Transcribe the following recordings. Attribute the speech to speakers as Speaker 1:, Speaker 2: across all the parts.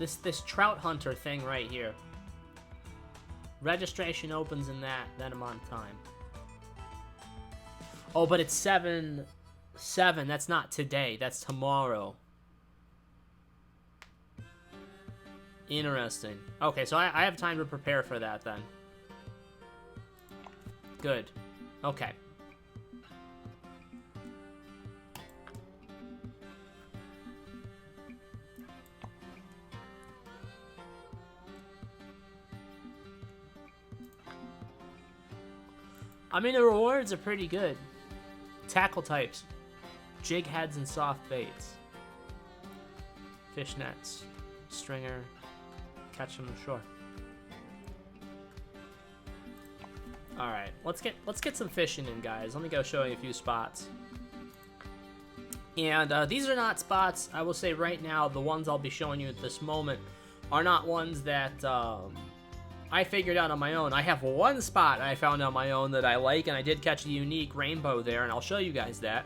Speaker 1: this trout hunter thing right here. Registration opens in that amount of time. Oh, but it's 7. That's not today. That's tomorrow. Interesting. Okay, so I have time to prepare for that then. Good. Okay. I mean, the rewards are pretty good. Tackle types. Jig heads and soft baits. Fish nets. Stringer. Catch them ashore. Alright, let's get some fishing in, guys. Let me go show you a few spots. And these are not spots, I will say right now, the ones I'll be showing you at this moment are not ones that I figured out on my own. I have one spot I found on my own that I like, and I did catch a unique rainbow there, and I'll show you guys that.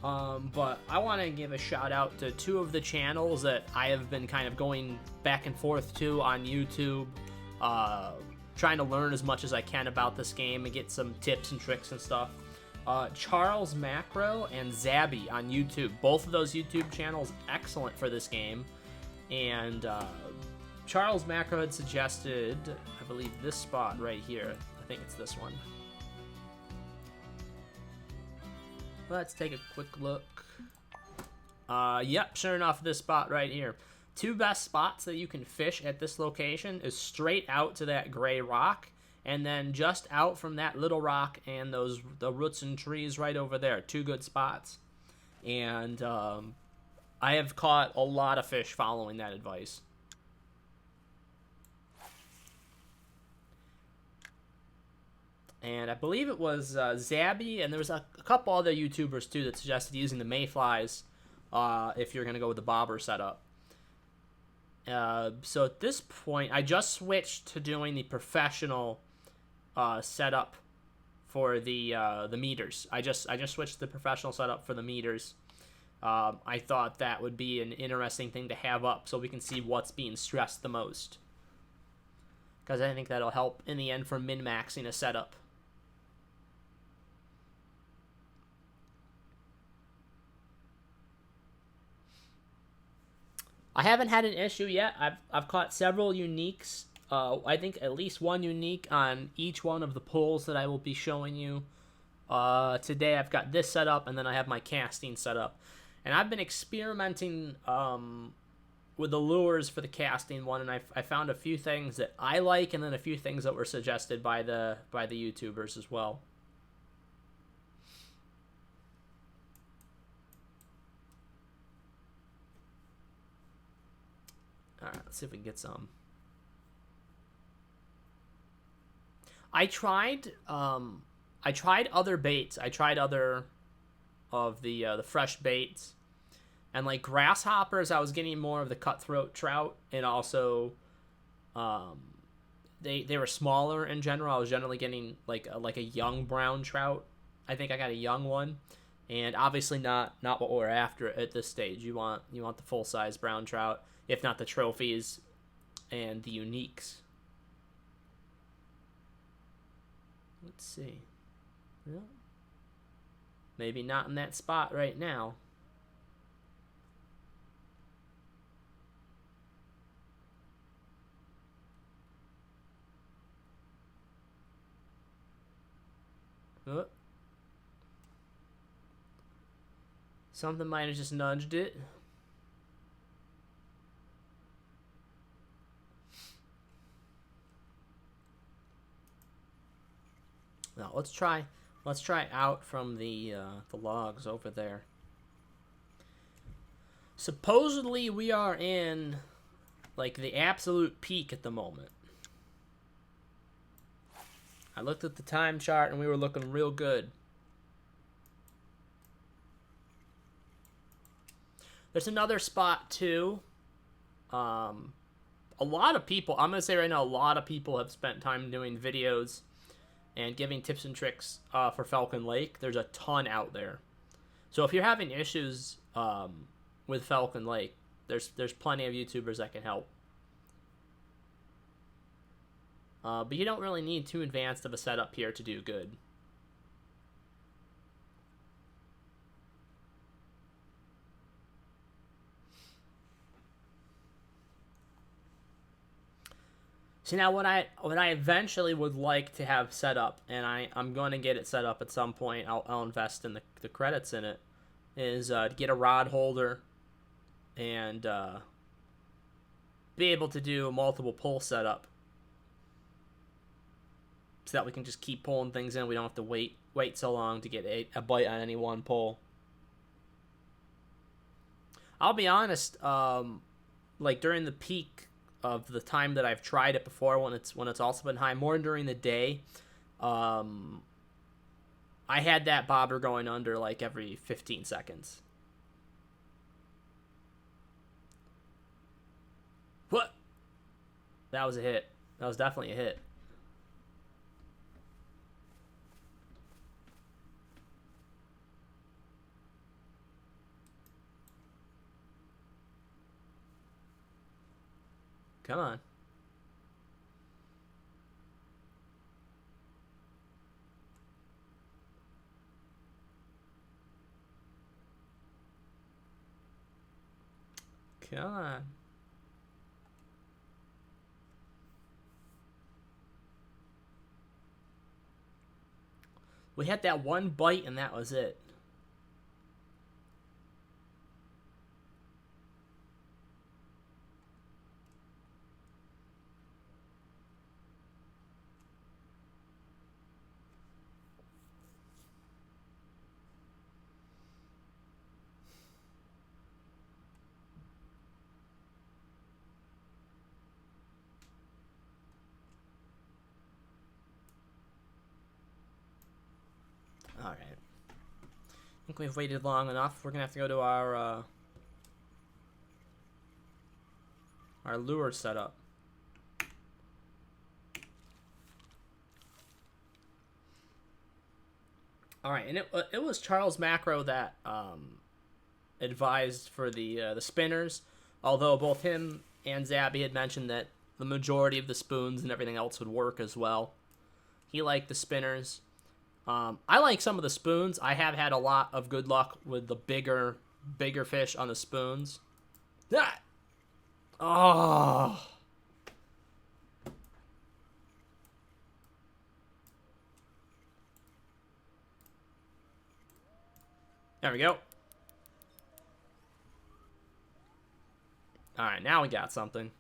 Speaker 1: But I want to give a shout out to 2 of the channels that I have been kind of going back and forth to on YouTube, trying to learn as much as I can about this game and get some tips and tricks and stuff. Charles Macro and Zabby on YouTube. Both of those YouTube channels excellent for this game. And Charles Macro had suggested, I believe, this spot right here. I think it's this one. Let's take a quick look. Yep, sure enough, this spot right here. 2 best spots that you can fish at this location is straight out to that gray rock, and then just out from that little rock and the roots and trees right over there. 2 good spots. And I have caught a lot of fish following that advice. And I believe it was Zabby, and there was a couple other YouTubers too that suggested using the mayflies if you're going to go with the bobber setup. So at this point, I just switched to doing the professional setup for the meters. I just switched to the professional setup for the meters. I thought that would be an interesting thing to have up so we can see what's being stressed the most. Because I think that'll help in the end for min-maxing a setup. I haven't had an issue yet. I've caught several uniques. I think at least one unique on each one of the pulls that I will be showing you. Today I've got this set up, and then I have my casting set up. And I've been experimenting with the lures for the casting one, and I found a few things that I like, and then a few things that were suggested by the YouTubers as well. Alright, let's see if we can get some. I tried other baits. I tried other of the fresh baits. And like grasshoppers, I was getting more of the cutthroat trout, and also they were smaller in general. I was generally getting like a young brown trout. I think I got a young one. And obviously not what we're after at this stage. You want the full-size brown trout, if not the trophies and the uniques. Let's see. Well, maybe not in that spot right now. Oh. Something might have just nudged it. Now let's try out from the logs over there. Supposedly we are in like the absolute peak at the moment. I looked at the time chart and we were looking real good. There's another spot too. A lot of people, I'm going to say right now, a lot of people have spent time doing videos and giving tips and tricks for Falcon Lake. There's a ton out there. So if you're having issues with Falcon Lake, There's plenty of YouTubers that can help. But you don't really need too advanced of a setup here to do good. See, now what I eventually would like to have set up, and I'm going to get it set up at some point, I'll invest in the credits in it, is to get a rod holder and be able to do a multiple pull setup. So that we can just keep pulling things in. We don't have to wait so long to get a bite on any one pull. I'll be honest, like during the peak of the time that I've tried it before, when it's also been high, more during the day, I had that bobber going under like every 15 seconds. What? That was a hit. That was definitely a hit. Come on. Come on. We had that one bite and that was it. Alright. I think we've waited long enough. We're going to have to go to our lure setup. Alright, and it was Charles Macro that advised for the spinners, although both him and Zabby had mentioned that the majority of the spoons and everything else would work as well. He liked the spinners. I like some of the spoons. I have had a lot of good luck with the bigger fish on the spoons. Ah! Oh. There we go. Alright, now we got something.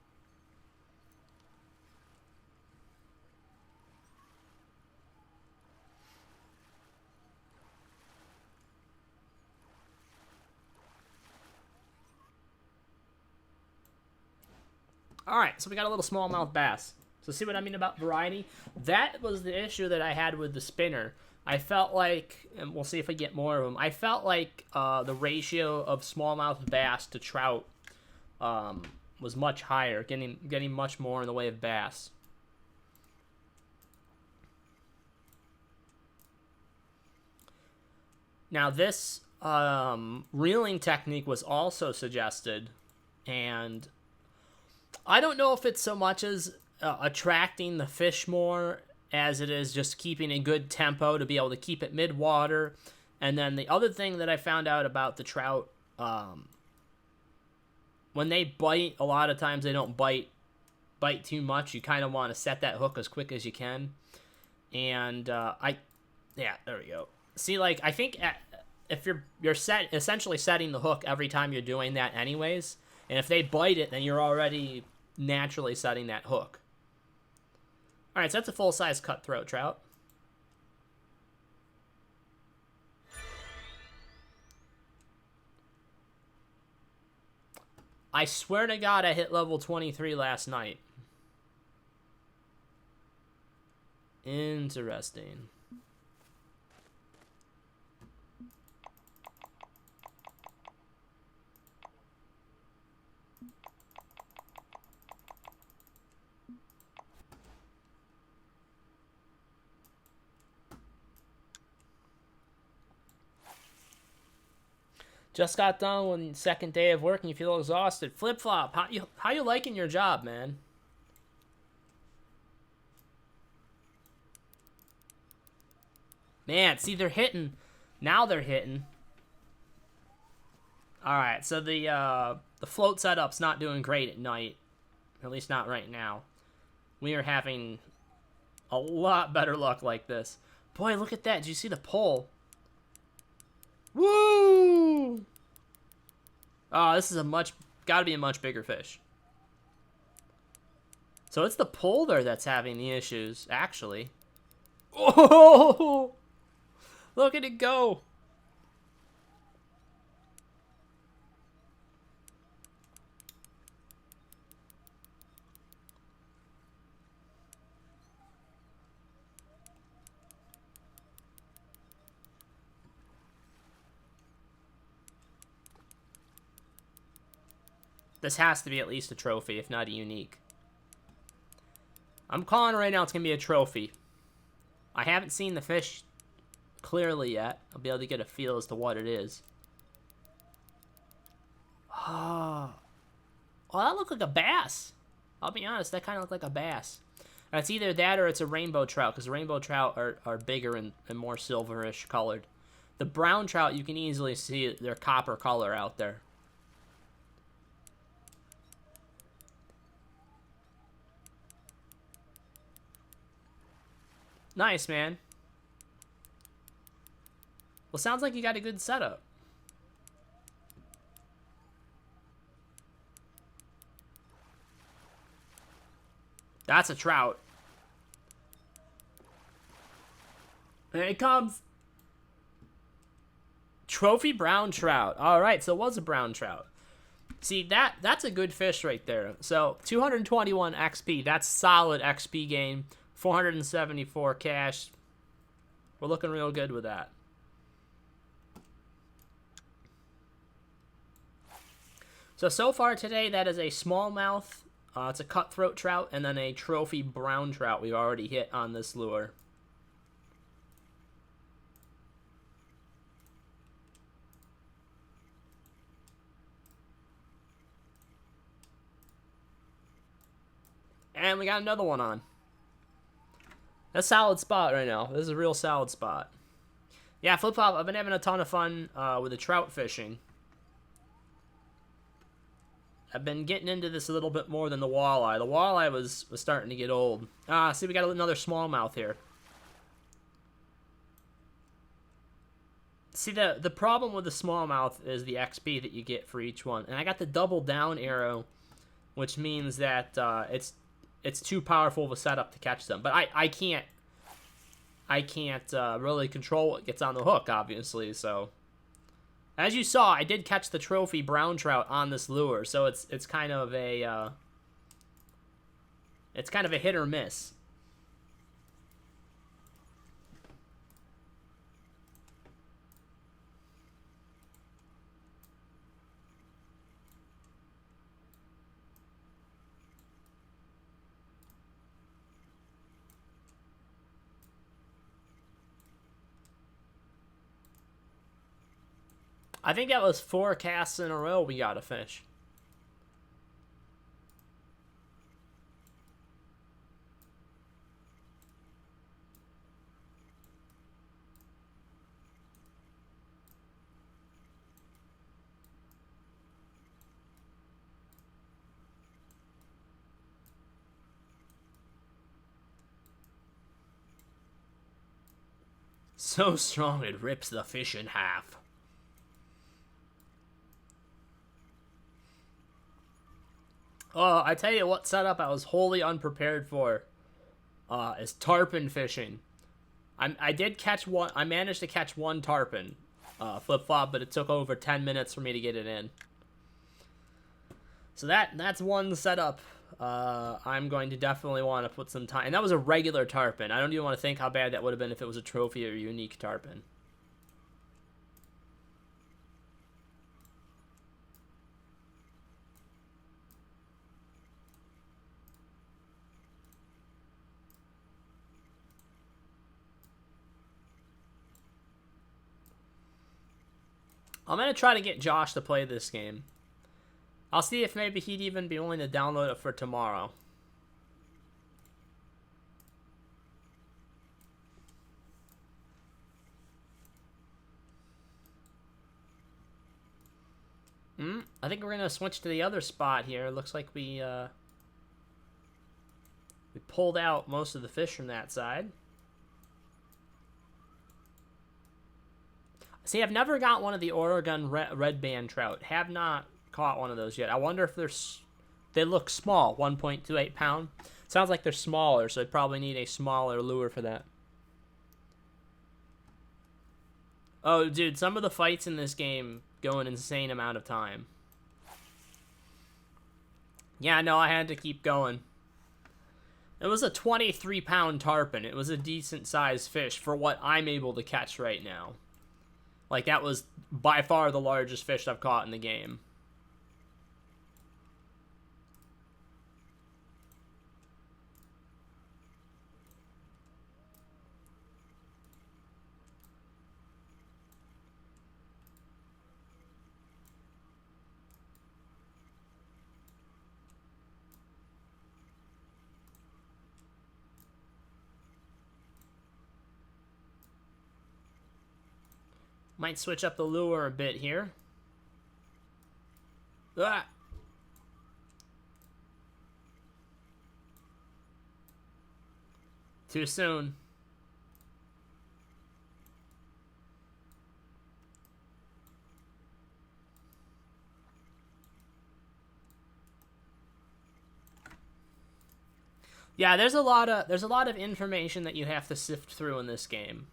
Speaker 1: Alright, so we got a little smallmouth bass. So see what I mean about variety? That was the issue that I had with the spinner. I felt like, and we'll see if I get more of them, I felt like the ratio of smallmouth bass to trout was much higher, getting much more in the way of bass. Now this reeling technique was also suggested, and I don't know if it's so much as attracting the fish more as it is just keeping a good tempo to be able to keep it mid-water. And then the other thing that I found out about the trout, when they bite, a lot of times they don't bite too much. You kind of want to set that hook as quick as you can. And yeah, there we go. See, like, I think if you're essentially setting the hook every time you're doing that anyways, and if they bite it, then you're already naturally setting that hook. Alright, so that's a full-size cutthroat trout. I swear to God I hit level 23 last night. Interesting. Just got done with the second day of work and you feel exhausted. Flip Flop, how you liking your job, man? Man, see, they're hitting. Now they're hitting. All right, so the float setup's not doing great at night. At least not right now. We are having a lot better luck like this. Boy, look at that. Did you see the pull? Woo! Oh, this is gotta be a much bigger fish. So it's the pull there that's having the issues, actually. Oh! Look at it go. This has to be at least a trophy, if not a unique. I'm calling right now it's going to be a trophy. I haven't seen the fish clearly yet. I'll be able to get a feel as to what it is. Oh, well, that looked like a bass. I'll be honest, that kind of looked like a bass. And it's either that or it's a rainbow trout, because rainbow trout are bigger and more silverish colored. The brown trout, you can easily see their copper color out there. Nice, man. Well, sounds like you got a good setup. That's a trout. There it comes. Trophy brown trout. All right, so it was a brown trout. See, that's a good fish right there. So 221 XP. That's solid XP gain. 474 cash. We're looking real good with that. So far today, that is a smallmouth. It's a cutthroat trout, and then a trophy brown trout we've already hit on this lure. And we got another one on. That's a solid spot right now. This is a real solid spot. Yeah, Flip Flop, I've been having a ton of fun with the trout fishing. I've been getting into this a little bit more than the walleye. The walleye was starting to get old. See, we got another smallmouth here. See, the problem with the smallmouth is the XP that you get for each one. And I got the double down arrow, which means that it's too powerful of a setup to catch them. But I can't really control what gets on the hook, obviously, so... As you saw, I did catch the trophy brown trout on this lure, so it's kind of a hit or miss. I think that was 4 casts in a row we got a fish. So strong it rips the fish in half. Oh, I tell you what setup I was wholly unprepared for is tarpon fishing. I did catch one. I managed to catch one tarpon, Flip Flop, but it took over 10 minutes for me to get it in. So that's one setup I'm going to definitely want to put some time. And that was a regular tarpon. I don't even want to think how bad that would have been if it was a trophy or unique tarpon. I'm going to try to get Josh to play this game. I'll see if maybe he'd even be willing to download it for tomorrow. I think we're going to switch to the other spot here. Looks like we pulled out most of the fish from that side. See, I've never got one of the Oregon red band trout. Have not caught one of those yet. I wonder if they look small, 1.28 pound. Sounds like they're smaller, so I'd probably need a smaller lure for that. Oh, dude, some of the fights in this game go an insane amount of time. Yeah, no, I had to keep going. It was a 23-pound tarpon. It was a decent-sized fish for what I'm able to catch right now. Like, that was by far the largest fish I've caught in the game. Might switch up the lure a bit here. Ah! Too soon. Yeah, there's a lot of information that you have to sift through in this game.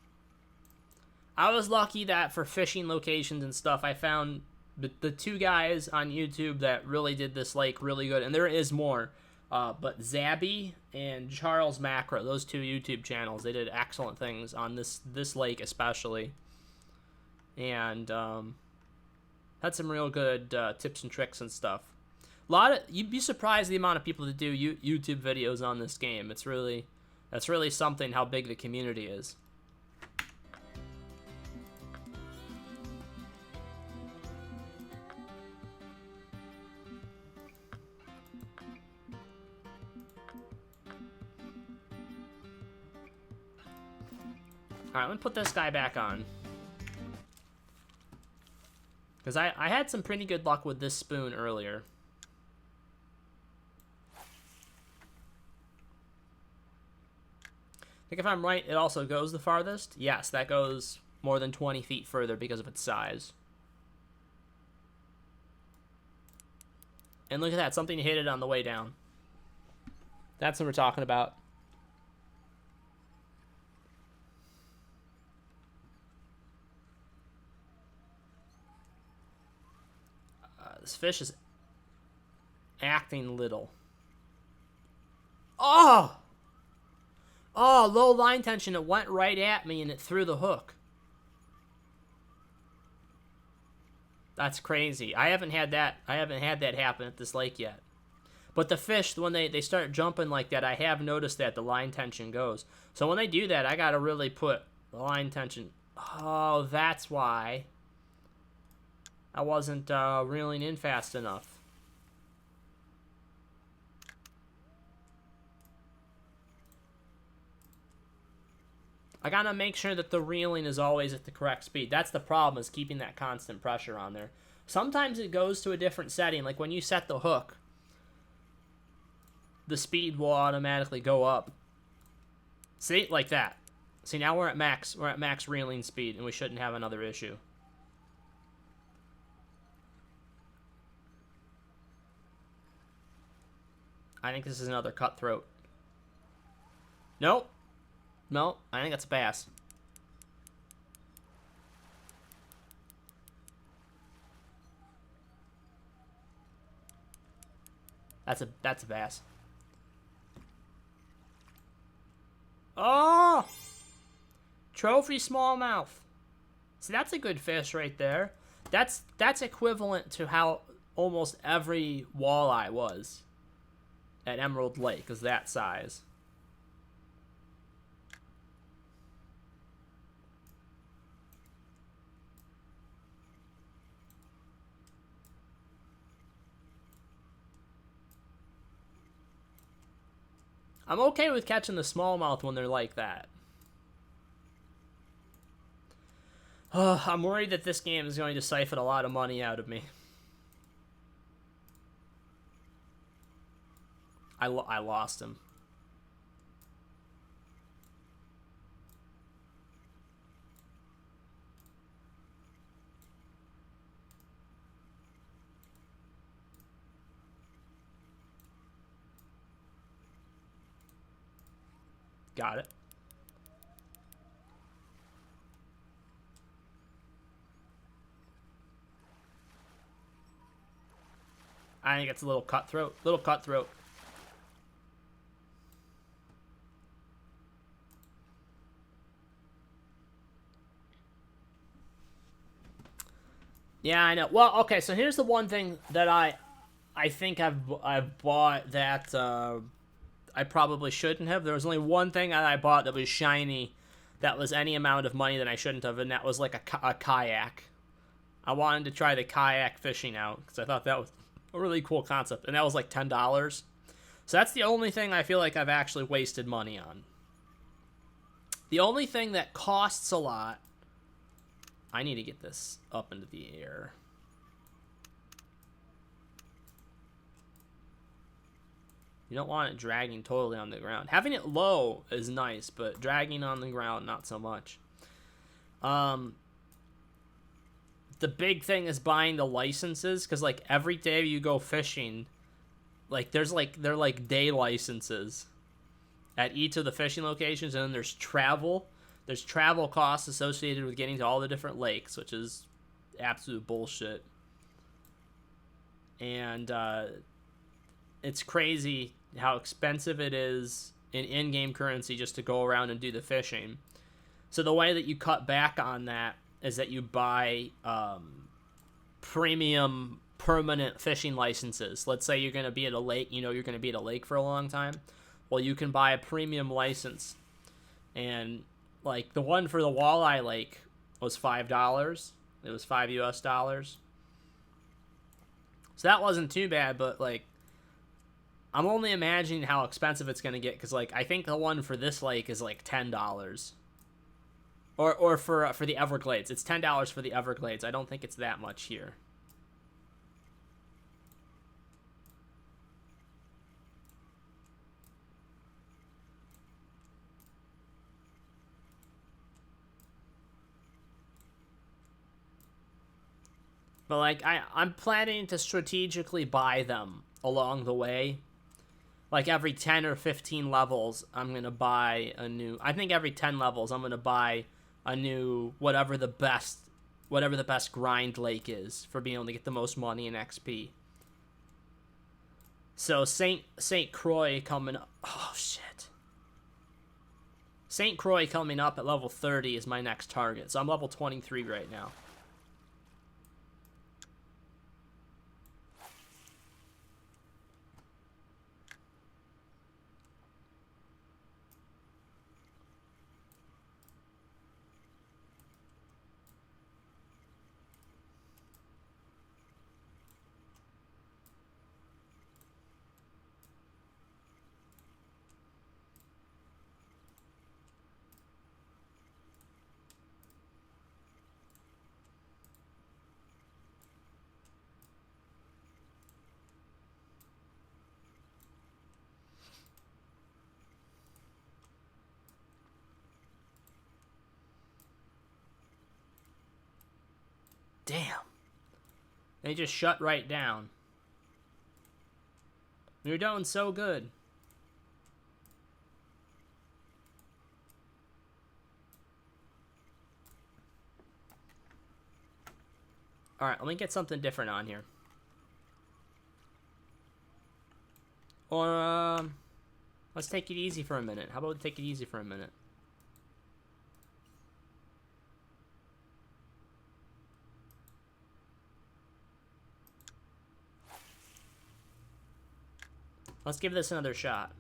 Speaker 1: I was lucky that for fishing locations and stuff, I found the two guys on YouTube that really did this lake really good, and there is more. But Zabby and Charles Macro, those two YouTube channels, they did excellent things on this lake especially, and had some real good tips and tricks and stuff. You'd be surprised the amount of people that do YouTube videos on this game. That's really something how big the community is. Alright, let me put this guy back on. Because I had some pretty good luck with this spoon earlier. I think if I'm right, it also goes the farthest. Yes, that goes more than 20 feet further because of its size. And look at that, something hit it on the way down. That's what we're talking about. This fish is acting little. Oh! Oh, low line tension. It went right at me and it threw the hook. That's crazy. I haven't had that happen at this lake yet. But the fish, when they start jumping like that, I have noticed that the line tension goes. So when they do that, I gotta really put the line tension. Oh, that's why I wasn't reeling in fast enough. I gotta make sure that the reeling is always at the correct speed. That's the problem, is keeping that constant pressure on there. Sometimes it goes to a different setting. Like when you set the hook, the speed will automatically go up. See? Like that. See, now we're at max reeling speed, and we shouldn't have another issue. I think this is another cutthroat. Nope. No, I think that's a bass. That's a bass. Oh! Trophy smallmouth. See, that's a good fish right there. That's equivalent to how almost every walleye was at Emerald Lake, is that size. I'm okay with catching the smallmouth when they're like that. I'm worried that this game is going to siphon a lot of money out of me. I lost him. Got it. I think it's a little cutthroat. Little cutthroat. Yeah, I know. Well, okay, so here's the one thing that I think I've bought that I probably shouldn't have. There was only one thing that I bought that was shiny that was any amount of money that I shouldn't have, and that was like a kayak. I wanted to try the kayak fishing out because I thought that was a really cool concept, and that was like $10. So that's the only thing I feel like I've actually wasted money on. The only thing that costs a lot... I need to get this up into the air. You don't want it dragging totally on the ground. Having it low is nice, but dragging on the ground, not so much. The big thing is buying the licenses, because like every day you go fishing, like they're like day licenses at each of the fishing locations, and then there's travel. There's travel costs associated with getting to all the different lakes, which is absolute bullshit. And it's crazy how expensive it is in-game currency just to go around and do the fishing. So the way that you cut back on that is that you buy premium permanent fishing licenses. Let's say you're going to be at a lake, you're going to be at a lake for a long time. Well, you can buy a premium license. And like the one for the walleye lake was $5. It was $5 US. So that wasn't too bad, but like I'm only imagining how expensive it's going to get, because like I think the one for this lake is like $10. Or for the Everglades. It's $10 for the Everglades. I don't think it's that much here. But like I'm planning to strategically buy them along the way. Like every 10 or 15 levels, I'm going to buy a new... I think every 10 levels, I'm going to buy a new whatever the best grind lake is for being able to get the most money in XP. So St. Croix coming up... Oh, shit. St. Croix coming up at level 30 is my next target. So I'm level 23 right now. Damn. They just shut right down. We were doing so good. Alright, let me get something different on here. Or, let's take it easy for a minute. How about we take it easy for a minute? Let's give this another shot.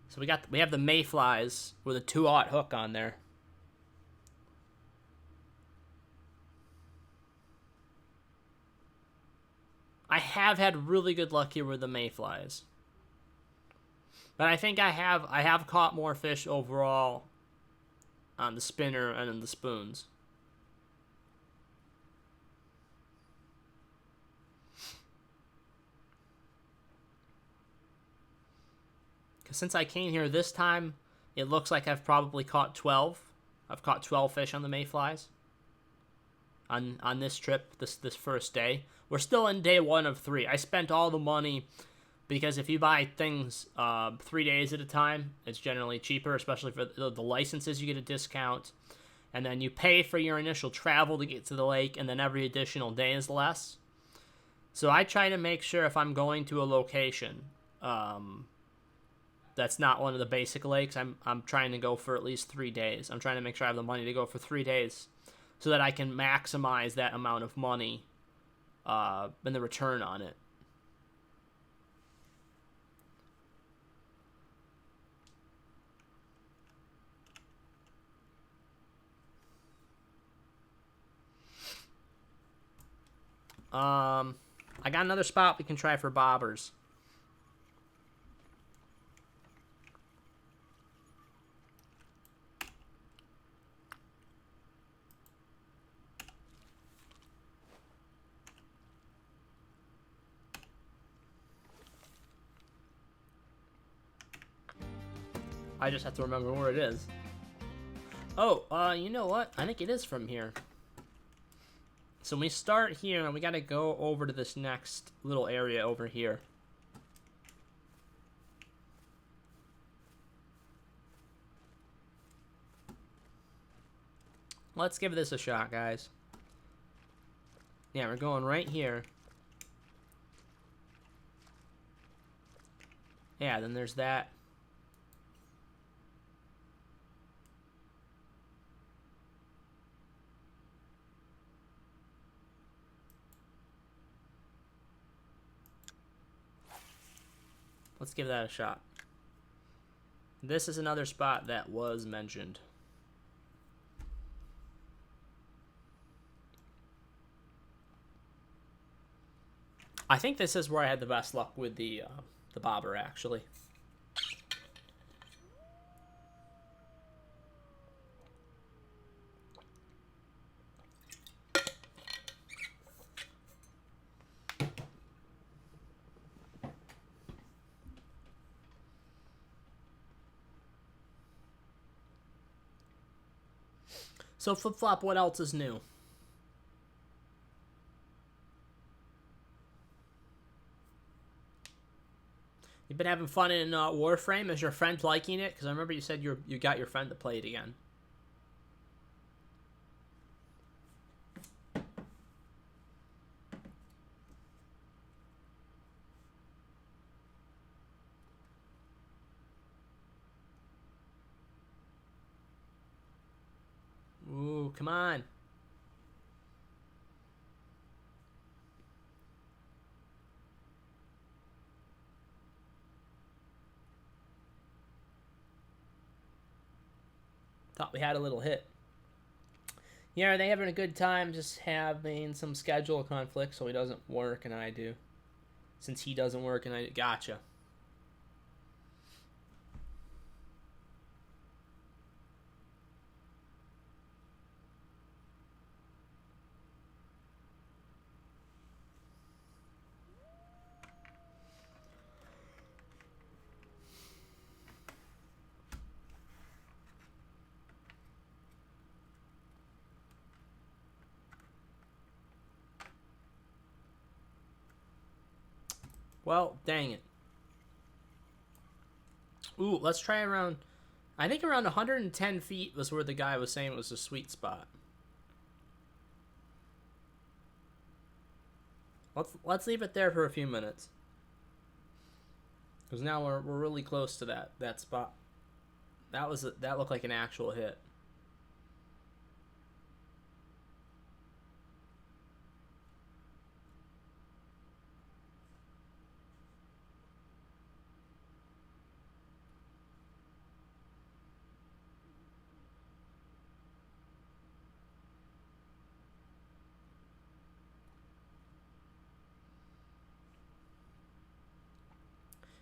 Speaker 1: So we have the mayflies with a 2/0 hook on there. I have had really good luck here with the mayflies. But I think I have caught more fish overall on the spinner and in the spoons. Because since I came here this time, it looks like I've probably caught 12. I've caught 12 fish on the mayflies on this trip, this first day. We're still in day 1 of 3. I spent all the money because if you buy things 3 days at a time, it's generally cheaper, especially for the licenses. You get a discount, and then you pay for your initial travel to get to the lake, and then every additional day is less. So I try to make sure if I'm going to a location that's not one of the basic lakes, I'm trying to go for at least 3 days. I'm trying to make sure I have the money to go for 3 days so that I can maximize that amount of money and the return on it. I got another spot we can try for bobbers. I just have to remember where it is. Oh, you know what? I think it is from here. So we start here, and we gotta go over to this next little area over here. Let's give this a shot, guys. Yeah, we're going right here. Yeah, then there's that. Let's give that a shot. This is another spot that was mentioned. I think this is where I had the best luck with the bobber, actually. So Flip Flop, what else is new? You've been having fun in Warframe? Is your friend liking it? Because I remember you said you got your friend to play it again. Ooh, come on. Thought we had a little hit. Yeah, are they having a good time just having some schedule conflict so he doesn't work and I do? Since he doesn't work and I... Gotcha. Well, dang it. Ooh, let's try around... I think around 110 feet was where the guy was saying was a sweet spot. Let's leave it there for a few minutes. Because now we're really close to that spot. That looked like an actual hit.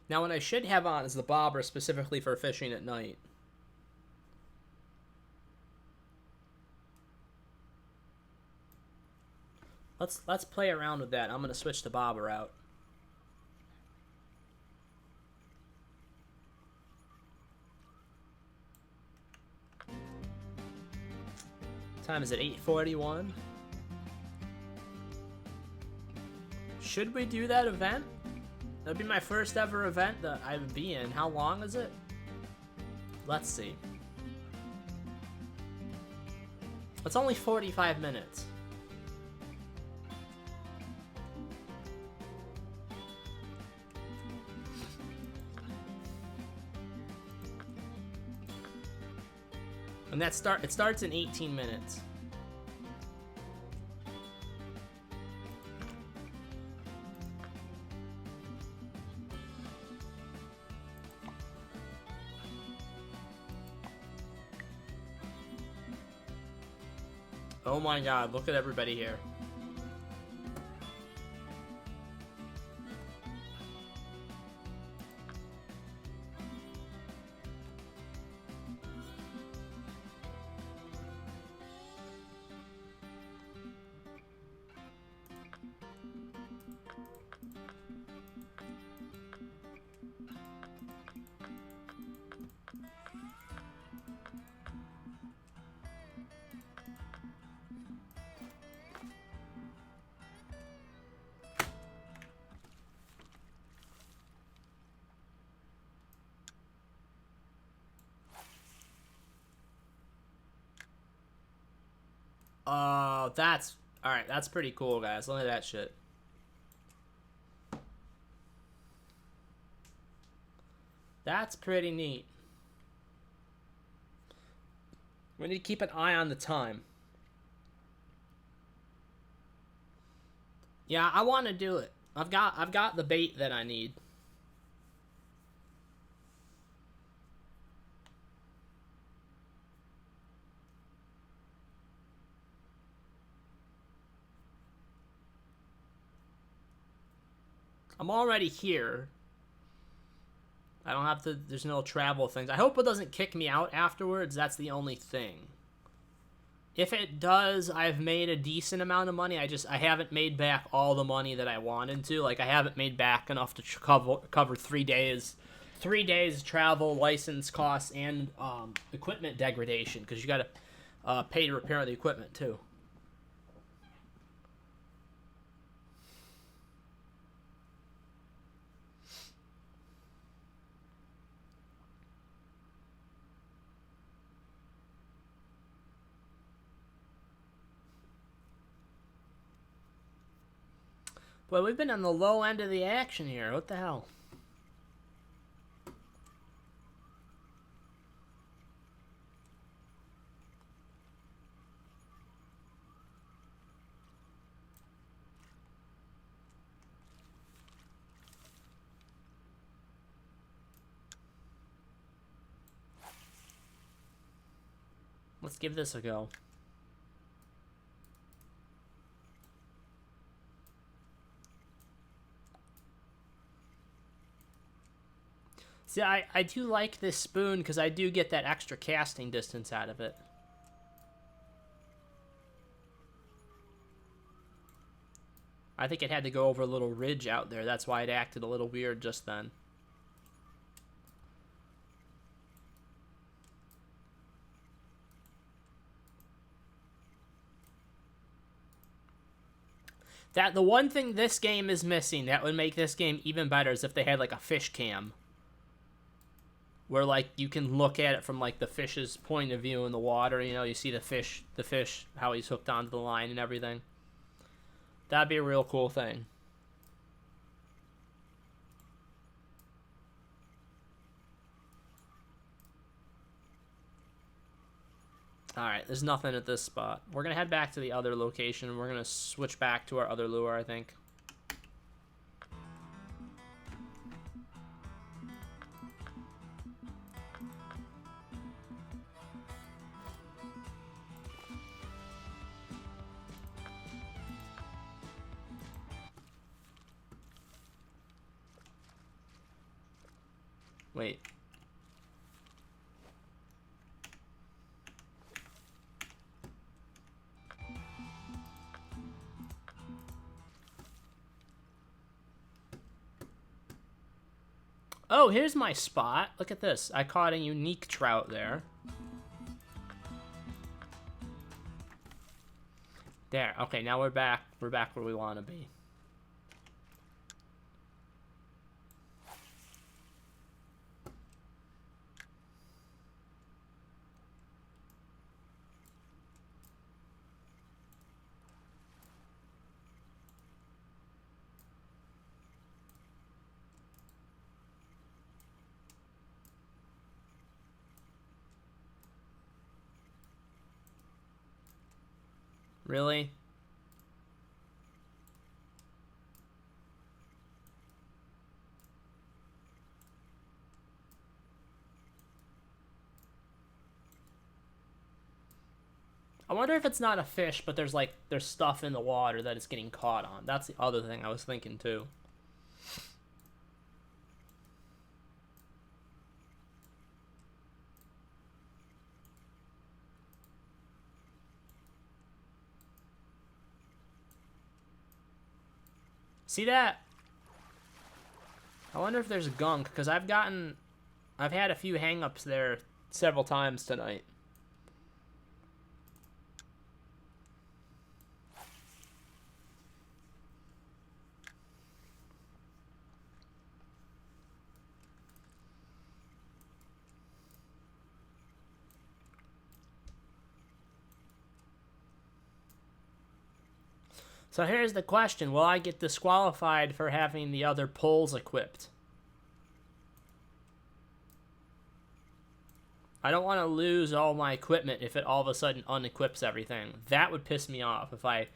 Speaker 1: Now, what I should have on is the bobber specifically for fishing at night. Let's play around with that. I'm gonna switch the bobber out. Time is it 8:41? Should we do that event? That'd be my first ever event that I would be in. How long is it? Let's see. It's only 45 minutes. And it starts in 18 minutes. Oh my god, look at everybody here. That's... Alright, that's pretty cool, guys. Look at that shit. That's pretty neat. We need to keep an eye on the time. Yeah, I want to do it. I've got the bait that I need. I'm already here. I don't have to... There's no travel things. I hope it doesn't kick me out afterwards. That's the only thing. If it does, I've made a decent amount of money. I haven't made back all the money that I wanted to. Like, I haven't made back enough to cover 3 days. 3 days travel, license costs, and equipment degradation. Because you got to pay to repair the equipment, too. Boy, we've been on the low end of the action here. What the hell? Let's give this a go. See, I do like this spoon because I do get that extra casting distance out of it. I think it had to go over a little ridge out there. That's why it acted a little weird just then. The one thing this game is missing that would make this game even better is if they had like a fish cam. Where, like, you can look at it from, like, the fish's point of view in the water, you know, you see the fish, how he's hooked onto the line and everything. That'd be a real cool thing. Alright, there's nothing at this spot. We're gonna head back to the other location. We're gonna switch back to our other lure, I think. Wait. Oh, here's my spot. Look at this. I caught a unique trout there. There. Okay, now we're back. We're back where we want to be. Really? I wonder if it's not a fish, but there's stuff in the water that it's getting caught on. That's the other thing I was thinking too. See that? I wonder if there's gunk, because I've had a few hang-ups there several times tonight. So here's the question. Will I get disqualified for having the other poles equipped? I don't want to lose all my equipment if it all of a sudden unequips everything. That would piss me off if I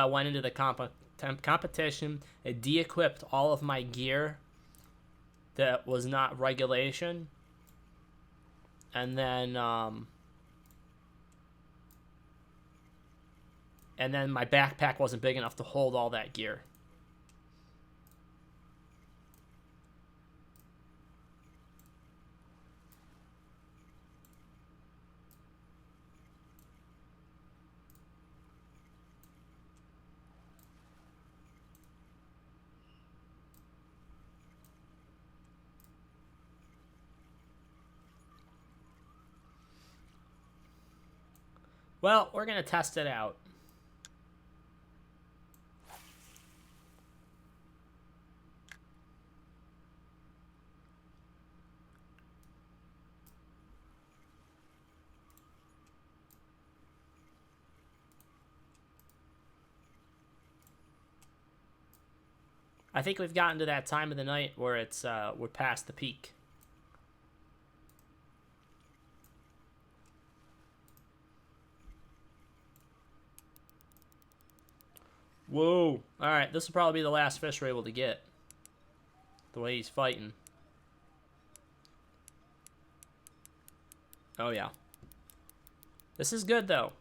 Speaker 1: went into the competition and de-equipped all of my gear that was not regulation, and then my backpack wasn't big enough to hold all that gear. Well, we're going to test it out. I think we've gotten to that time of the night where we're past the peak. Whoa. Alright, this will probably be the last fish we're able to get. The way he's fighting. Oh, yeah. This is good, though.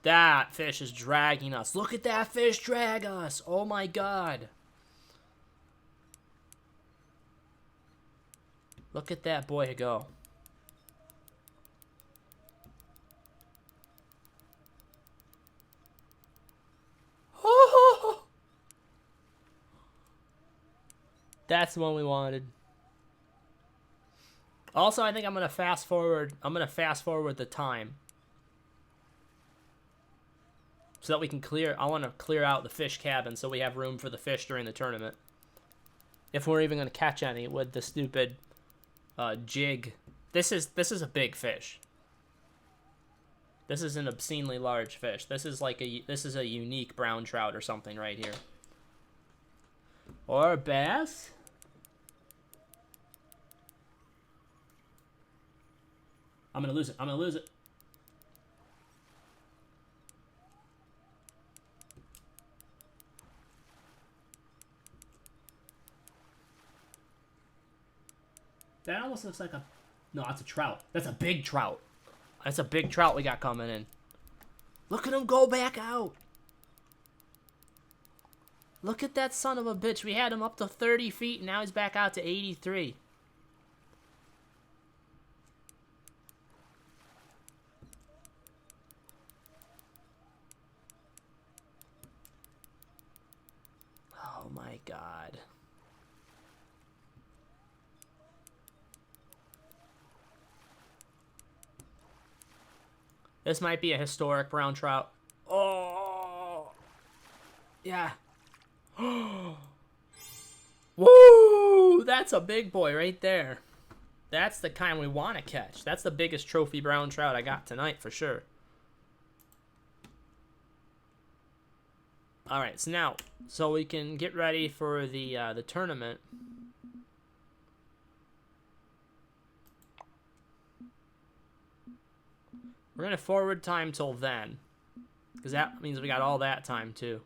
Speaker 1: That fish is dragging us. Look at that fish drag us. Oh, my God. Look at that boy go. Oh! That's the one we wanted. Also, I think I'm gonna fast forward. I'm gonna fast forward the time so that we can clear. I want to clear out the fish cabin so we have room for the fish during the tournament. If we're even gonna catch any with the stupid jig. This is a big fish. This is an obscenely large fish. This is a unique brown trout or something right here. Or a bass? I'm gonna lose it. I'm gonna lose it. That almost looks like a... No, that's a trout. That's a big trout. That's a big trout we got coming in. Look at him go back out. Look at that son of a bitch. We had him up to 30 feet, and now he's back out to 83. God. This might be a historic brown trout. Oh! Yeah. Woo! That's a big boy right there. That's the kind we want to catch. That's the biggest trophy brown trout I got tonight for sure. All right, so now, so we can get ready for the tournament. We're gonna forward time till then, because that means we got all that time too.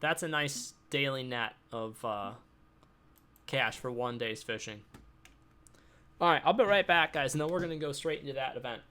Speaker 1: That's a nice daily net of cash for 1 day's fishing. All right, I'll be right back, guys, and then we're gonna go straight into that event.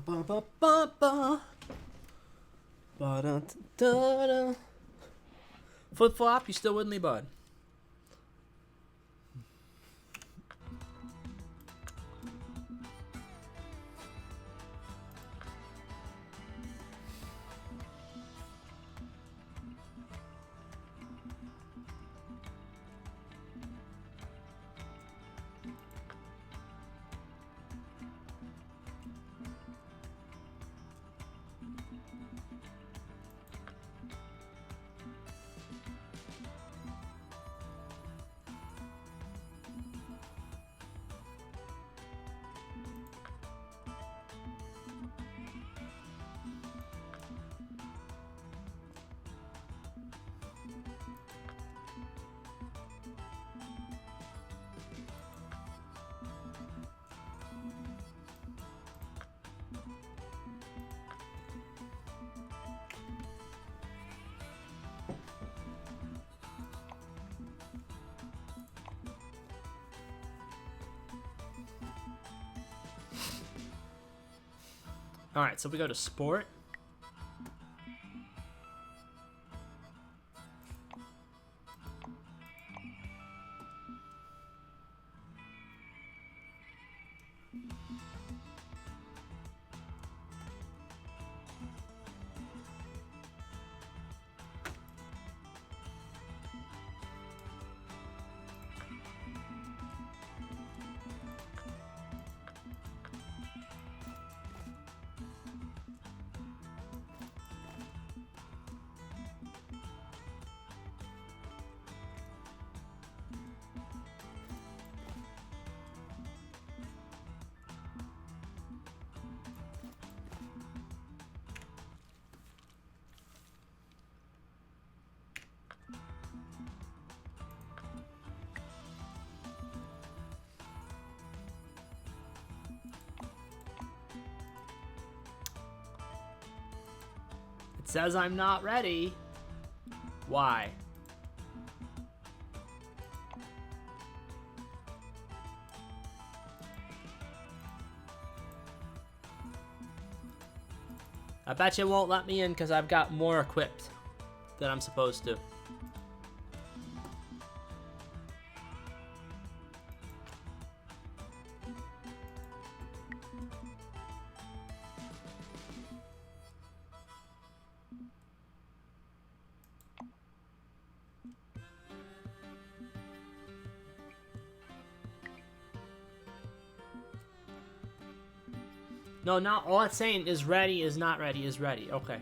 Speaker 1: Ba, ba, ba, ba. Ba, da, da, da. Flip flop, you still with me, bud? All right, so we go to sport. It says I'm not ready. Why? I bet you it won't let me in because I've got more equipped than I'm supposed to. No, not all it's saying is ready, is not ready, is ready. Okay.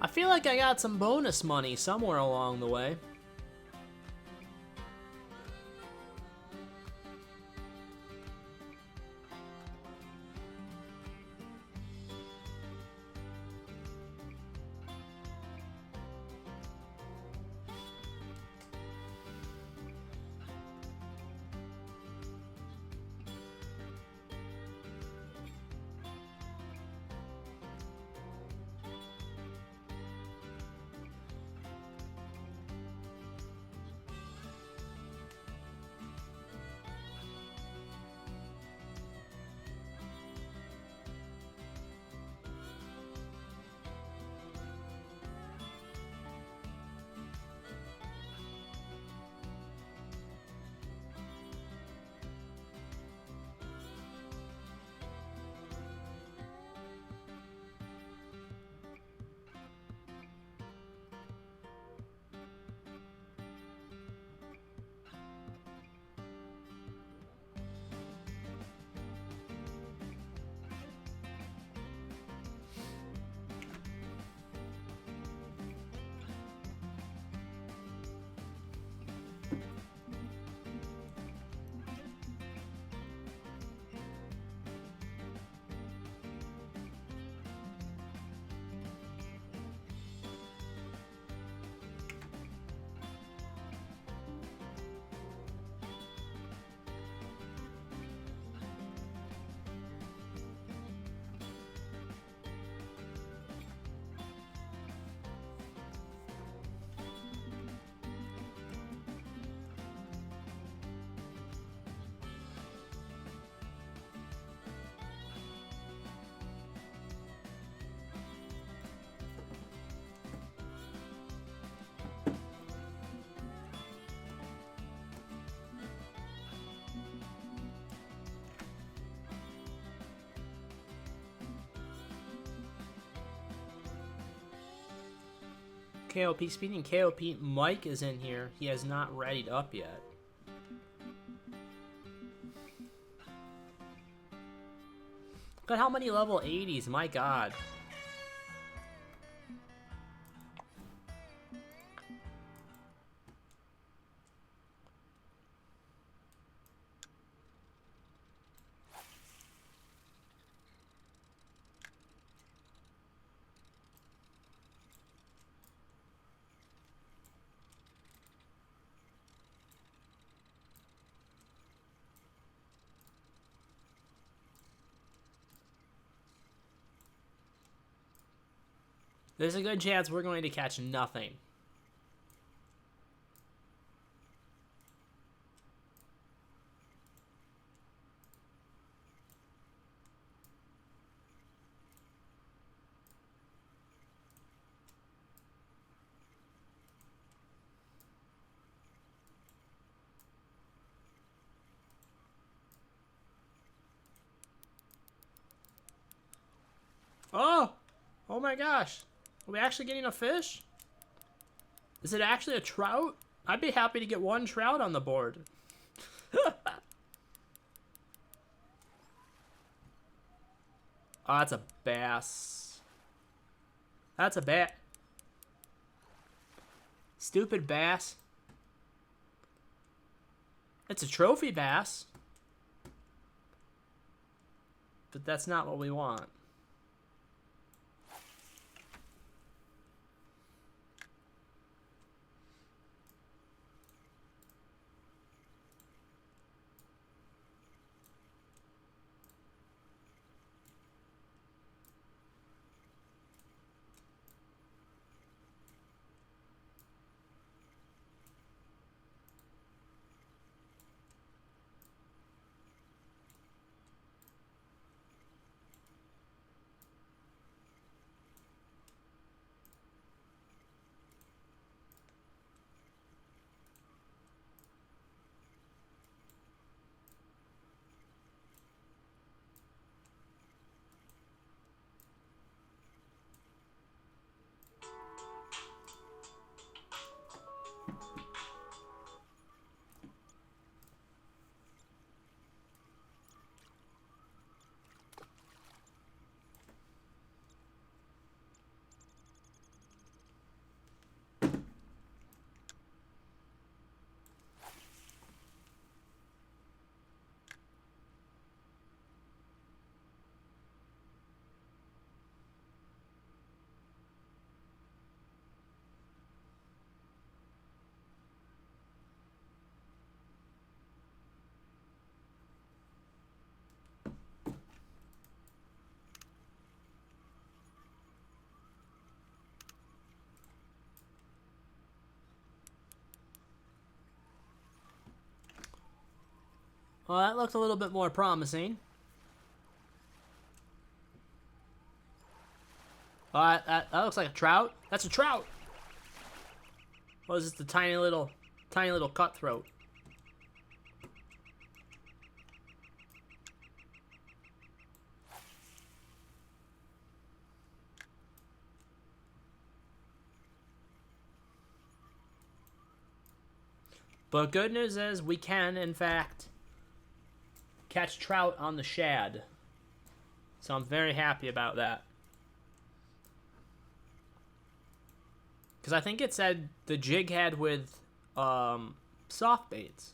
Speaker 1: I feel like I got some bonus money somewhere along the way. KOP, speaking KOP, Mike is in here. He has not readied up yet. Look at how many level 80s, my god. There's a good chance we're going to catch nothing. Oh! Oh my gosh. Are we actually getting a fish? Is it actually a trout? I'd be happy to get one trout on the board. Oh, that's a bass. That's a bat. Stupid bass. It's a trophy bass. But that's not what we want. Well, that looks a little bit more promising. That looks like a trout. That's a trout. What is this? The tiny little cutthroat. But good news is we can, in fact, catch trout on the shad. So I'm very happy about that. Because I think it said the jig head with soft baits.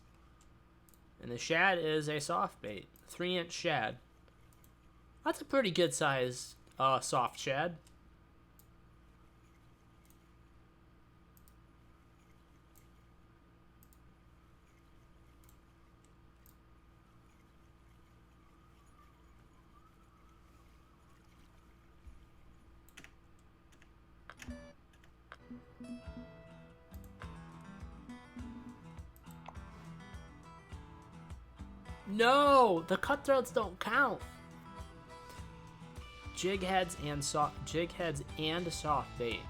Speaker 1: And the shad is a soft bait. 3-inch shad. That's a pretty good size soft shad. No, the cutthroats don't count. Jig heads and soft baits.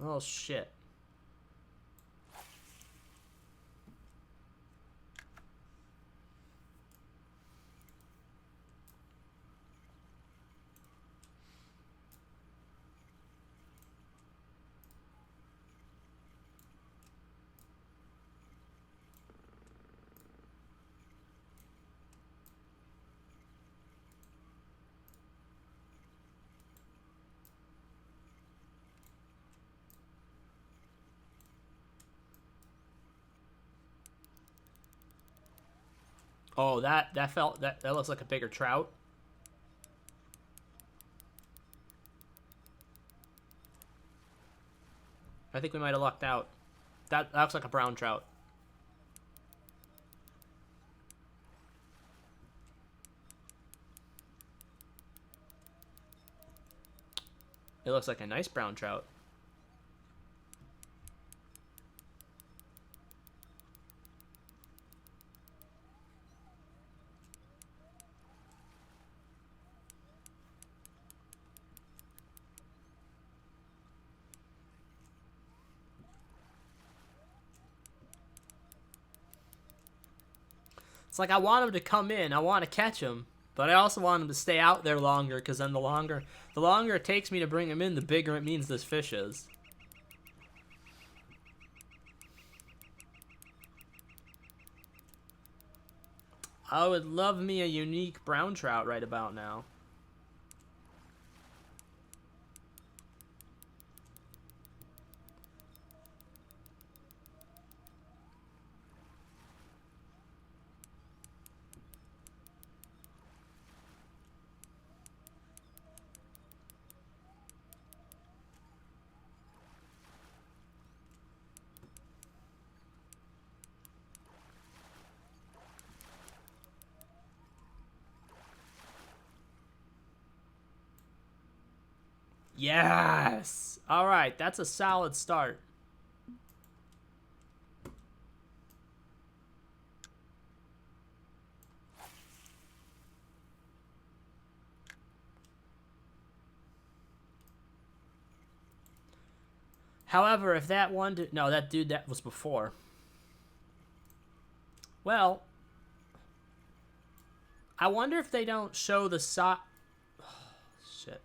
Speaker 1: Oh shit. Oh, that looks like a bigger trout. I think we might have lucked out. That looks like a brown trout. It looks like a nice brown trout. It's like I want him to come in. I want to catch him. But I also want him to stay out there longer, because then the longer it takes me to bring him in, the bigger it means this fish is. I would love me a unique brown trout right about now. Yes! Alright, that's a solid start. However, if that one dude... No, that dude, that was before. Well, I wonder if they don't show the size... Shit.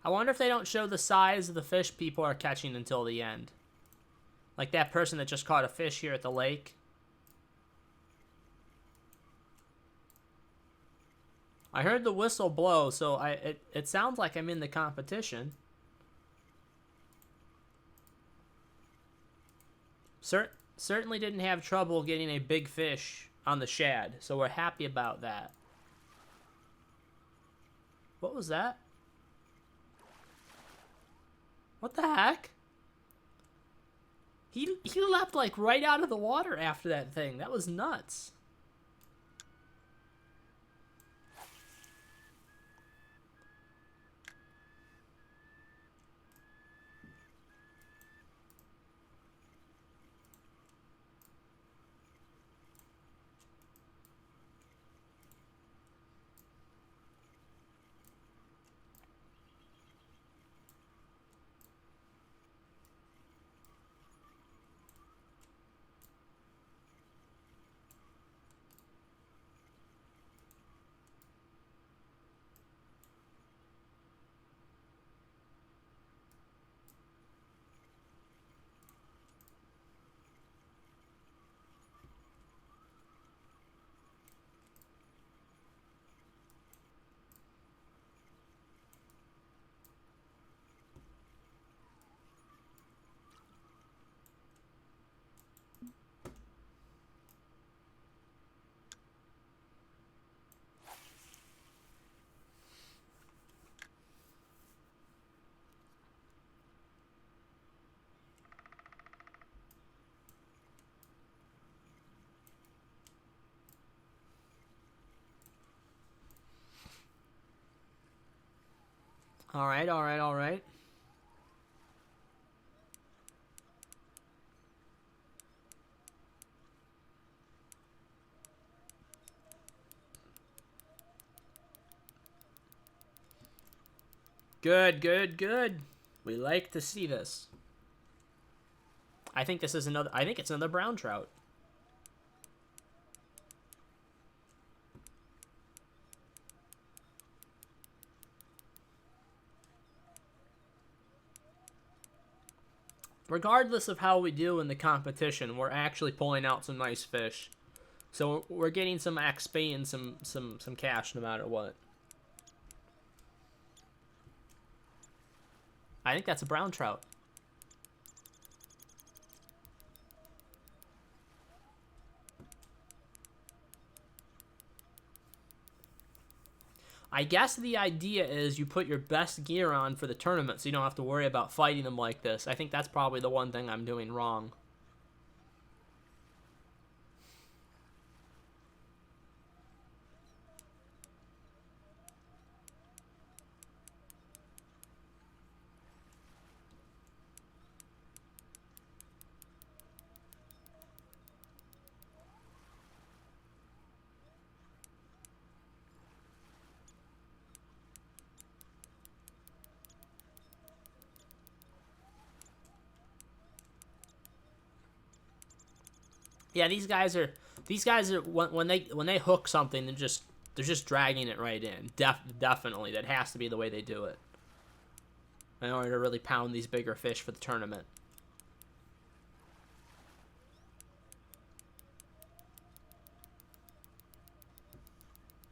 Speaker 1: I wonder if they don't show the size of the fish people are catching until the end. Like that person that just caught a fish here at the lake. I heard the whistle blow, so it sounds like I'm in the competition. Certainly didn't have trouble getting a big fish on the shad, so we're happy about that. What was that? What the heck? He leapt like right out of the water after that thing. That was nuts. All right, all right, all right. Good, good, good. We like to see this. I think this is another. I think it's another brown trout. Regardless of how we do in the competition, we're actually pulling out some nice fish. So we're getting some XP and some cash no matter what. I think that's a brown trout. I guess the idea is you put your best gear on for the tournament so you don't have to worry about fighting them like this. I think that's probably the one thing I'm doing wrong. Yeah, these guys are when they hook something, they're just dragging it right in. Definitely, that has to be the way they do it in order to really pound these bigger fish for the tournament.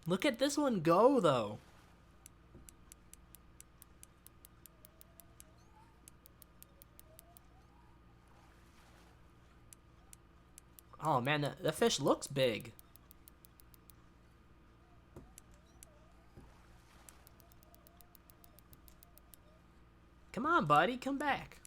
Speaker 1: Look at this one go though. Oh man, the fish looks big. Come on, buddy, come back.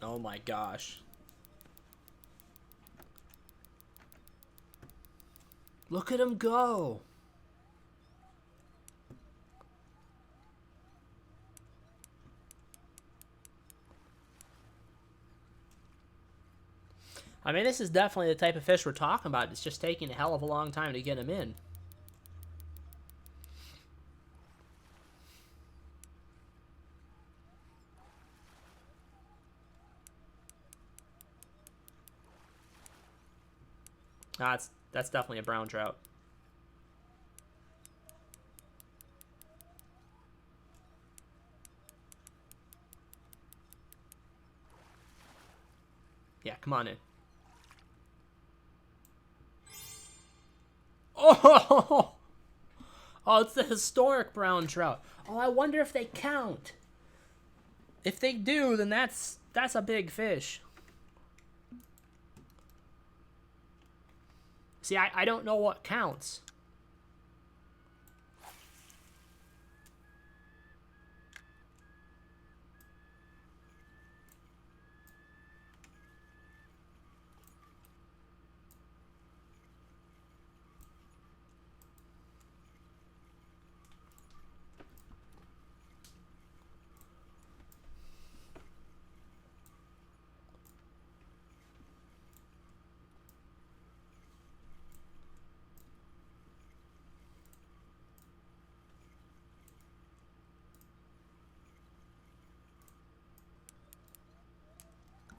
Speaker 1: Oh my gosh. Look at him go. I mean, this is definitely the type of fish we're talking about. It's just taking a hell of a long time to get him in. That's definitely a brown trout. Yeah, come on in. Oh! Oh, it's the historic brown trout. Oh, I wonder if they count. If they do, then that's a big fish. See, I don't know what counts.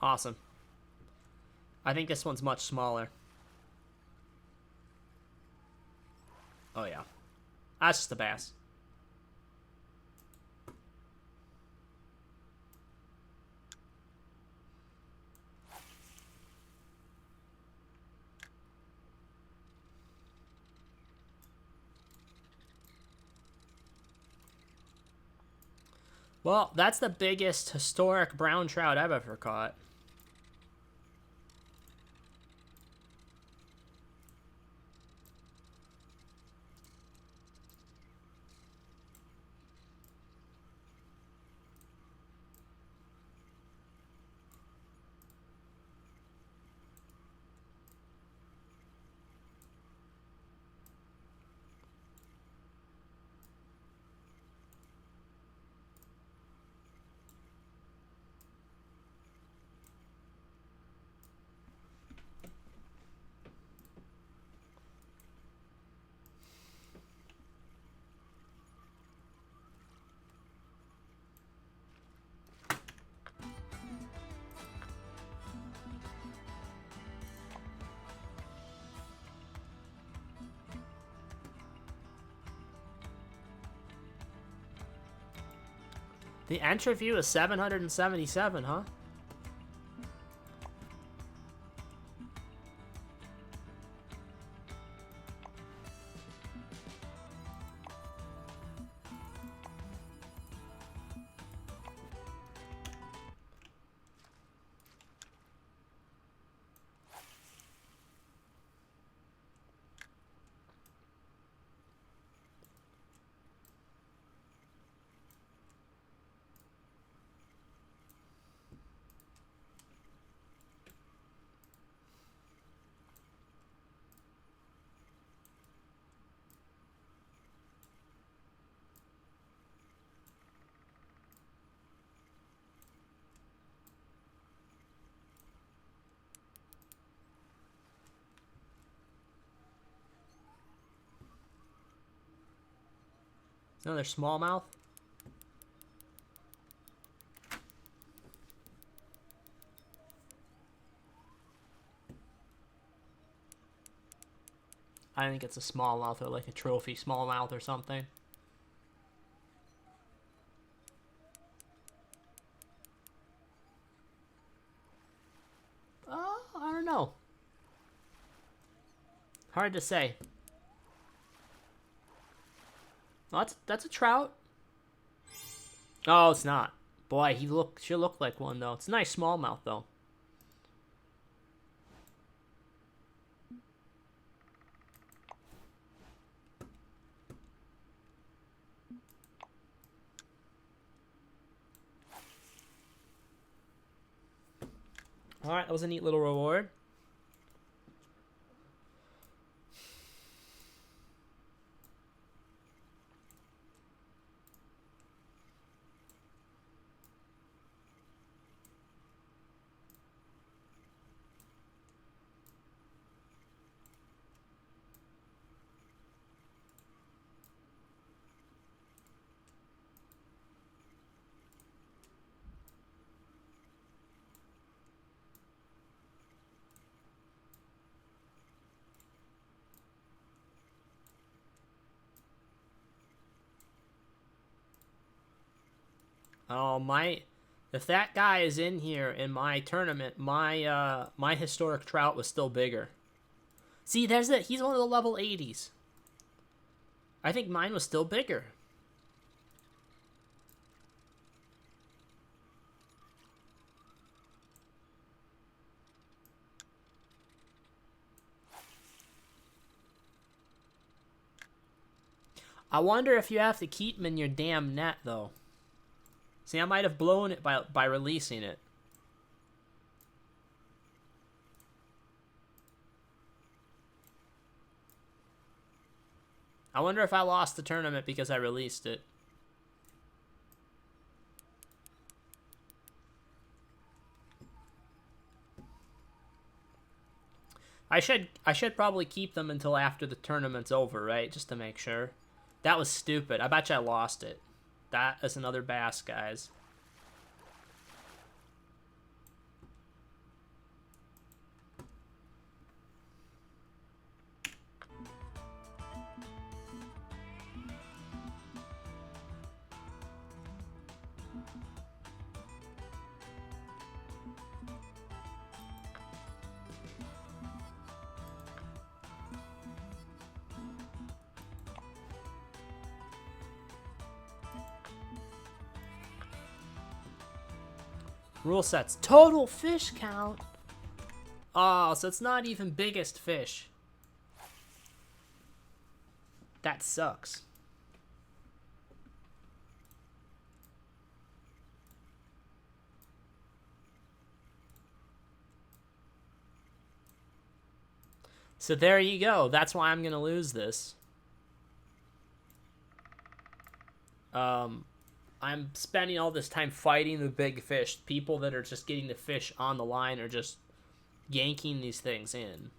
Speaker 1: Awesome. I think this one's much smaller. Oh, yeah. That's just a bass. Well, that's the biggest historic brown trout I've ever caught. The entry view is 777, huh? Another smallmouth. I think it's a smallmouth or like a trophy smallmouth or something. I don't know. Hard to say. Well, that's a trout. Oh, it's not. Boy, he should look like one though. It's a nice smallmouth though. All right, that was a neat little reward. Oh, if that guy is in here in my tournament, my historic trout was still bigger. See, there's it. He's one of the level 80s. I think mine was still bigger. I wonder if you have to keep them in your damn net, though. See, I might have blown it by releasing it. I wonder if I lost the tournament because I released it. I should probably keep them until after the tournament's over, right? Just to make sure. That was stupid. I bet you I lost it. That is another bass, guys. Rule sets. Total fish count. Oh, so it's not even biggest fish. That sucks. So there you go. That's why I'm going to lose this. I'm spending all this time fighting the big fish. People that are just getting the fish on the line are just yanking these things in.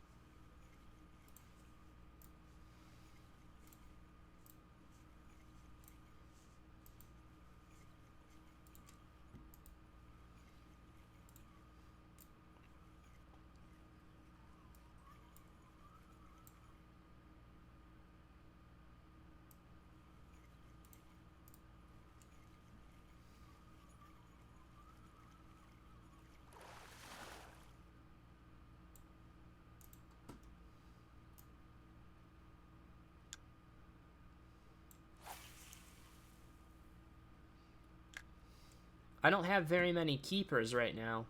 Speaker 1: I don't have very many keepers right now.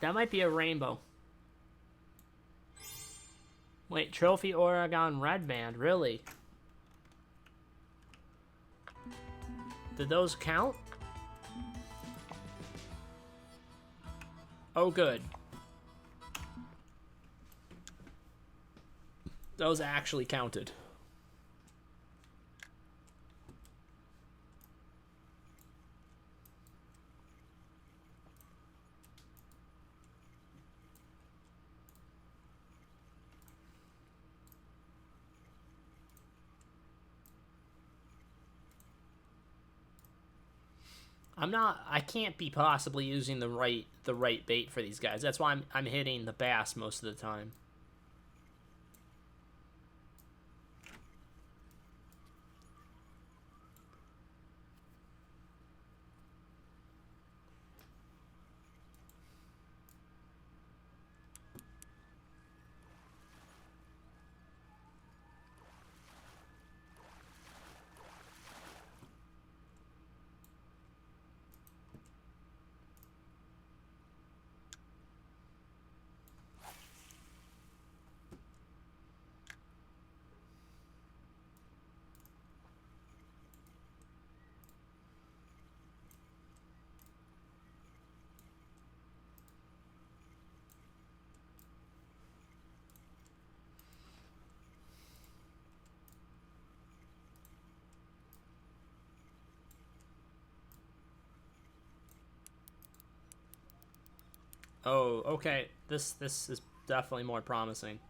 Speaker 1: That might be a rainbow. Wait, Trophy Oregon Red Band, really? Did those count? Oh, good. Those actually counted. I can't be possibly using the right bait for these guys. That's why I'm hitting the bass most of the time. Oh, okay. This is definitely more promising.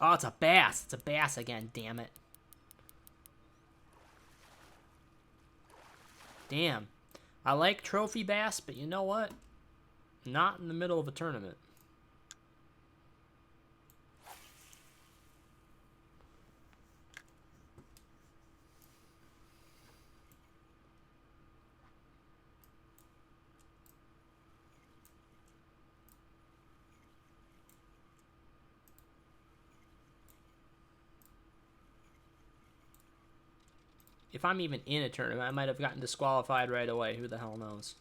Speaker 1: Oh, it's a bass. It's a bass again, damn it. Damn. I like trophy bass, but you know what? Not in the middle of a tournament. If I'm even in a tournament, I might have gotten disqualified right away. Who the hell knows?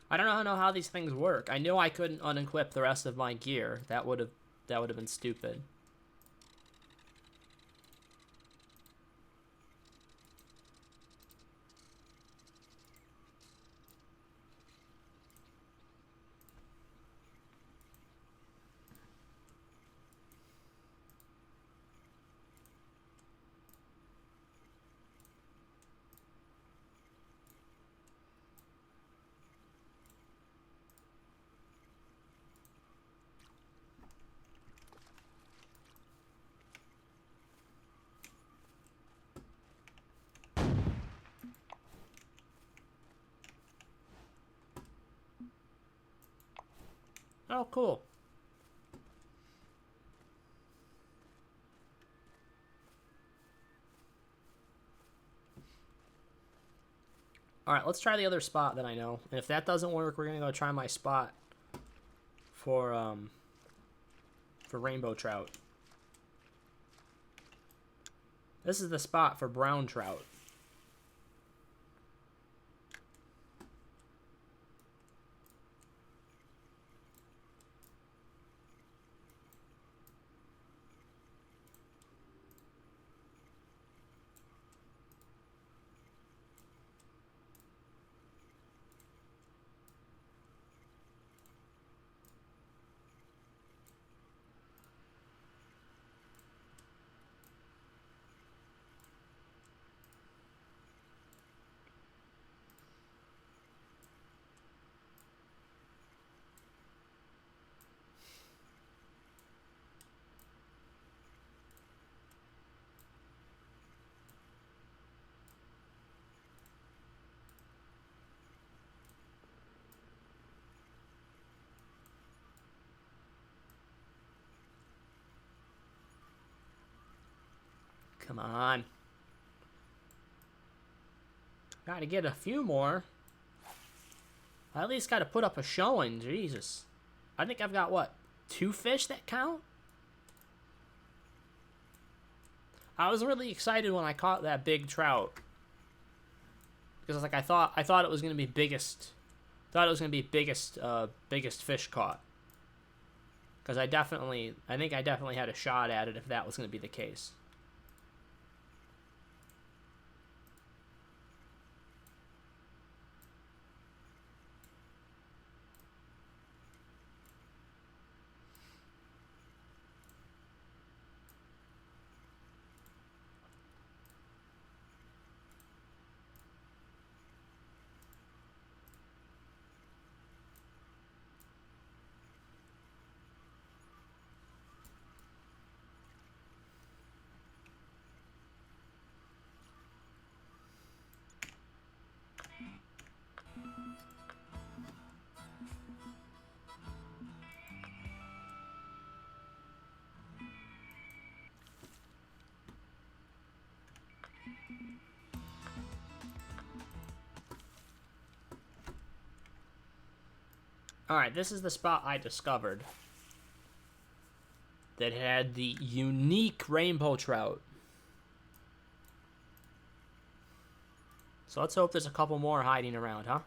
Speaker 1: I don't know how these things work. I knew I couldn't unequip the rest of my gear. That would have been stupid. Oh, cool. Alright, let's try the other spot that I know. And if that doesn't work, we're going to go try my spot for rainbow trout. This is the spot for brown trout. Come on. Gotta get a few more. I at least gotta put up a showing. Jesus. I think I've got, what, 2 fish that count? I was really excited when I caught that big trout. Because I thought it was gonna be biggest. Thought it was gonna be biggest fish caught. Because I think I definitely had a shot at it if that was gonna be the case. Alright, this is the spot I discovered that had the unique rainbow trout. So let's hope there's a couple more hiding around, huh?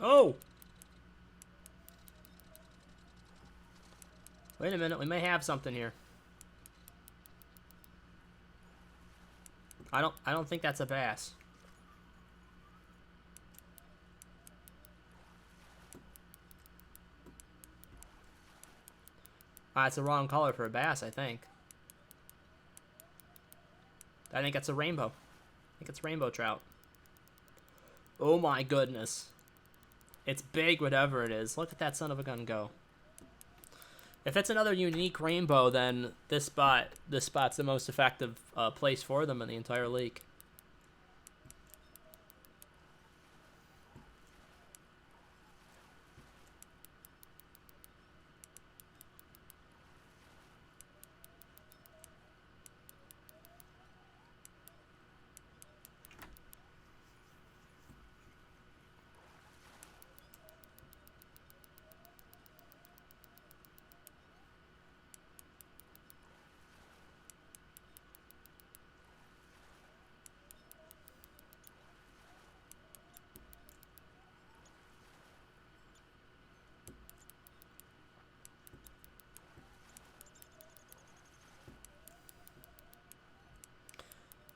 Speaker 1: Oh! Wait a minute, we may have something here. I don't think that's a bass. It's the wrong color for a bass, I think. I think it's a rainbow. I think it's rainbow trout. Oh my goodness. It's big, whatever it is. Look at that son of a gun go. If it's another unique rainbow, then this spot's the most effective place for them in the entire lake.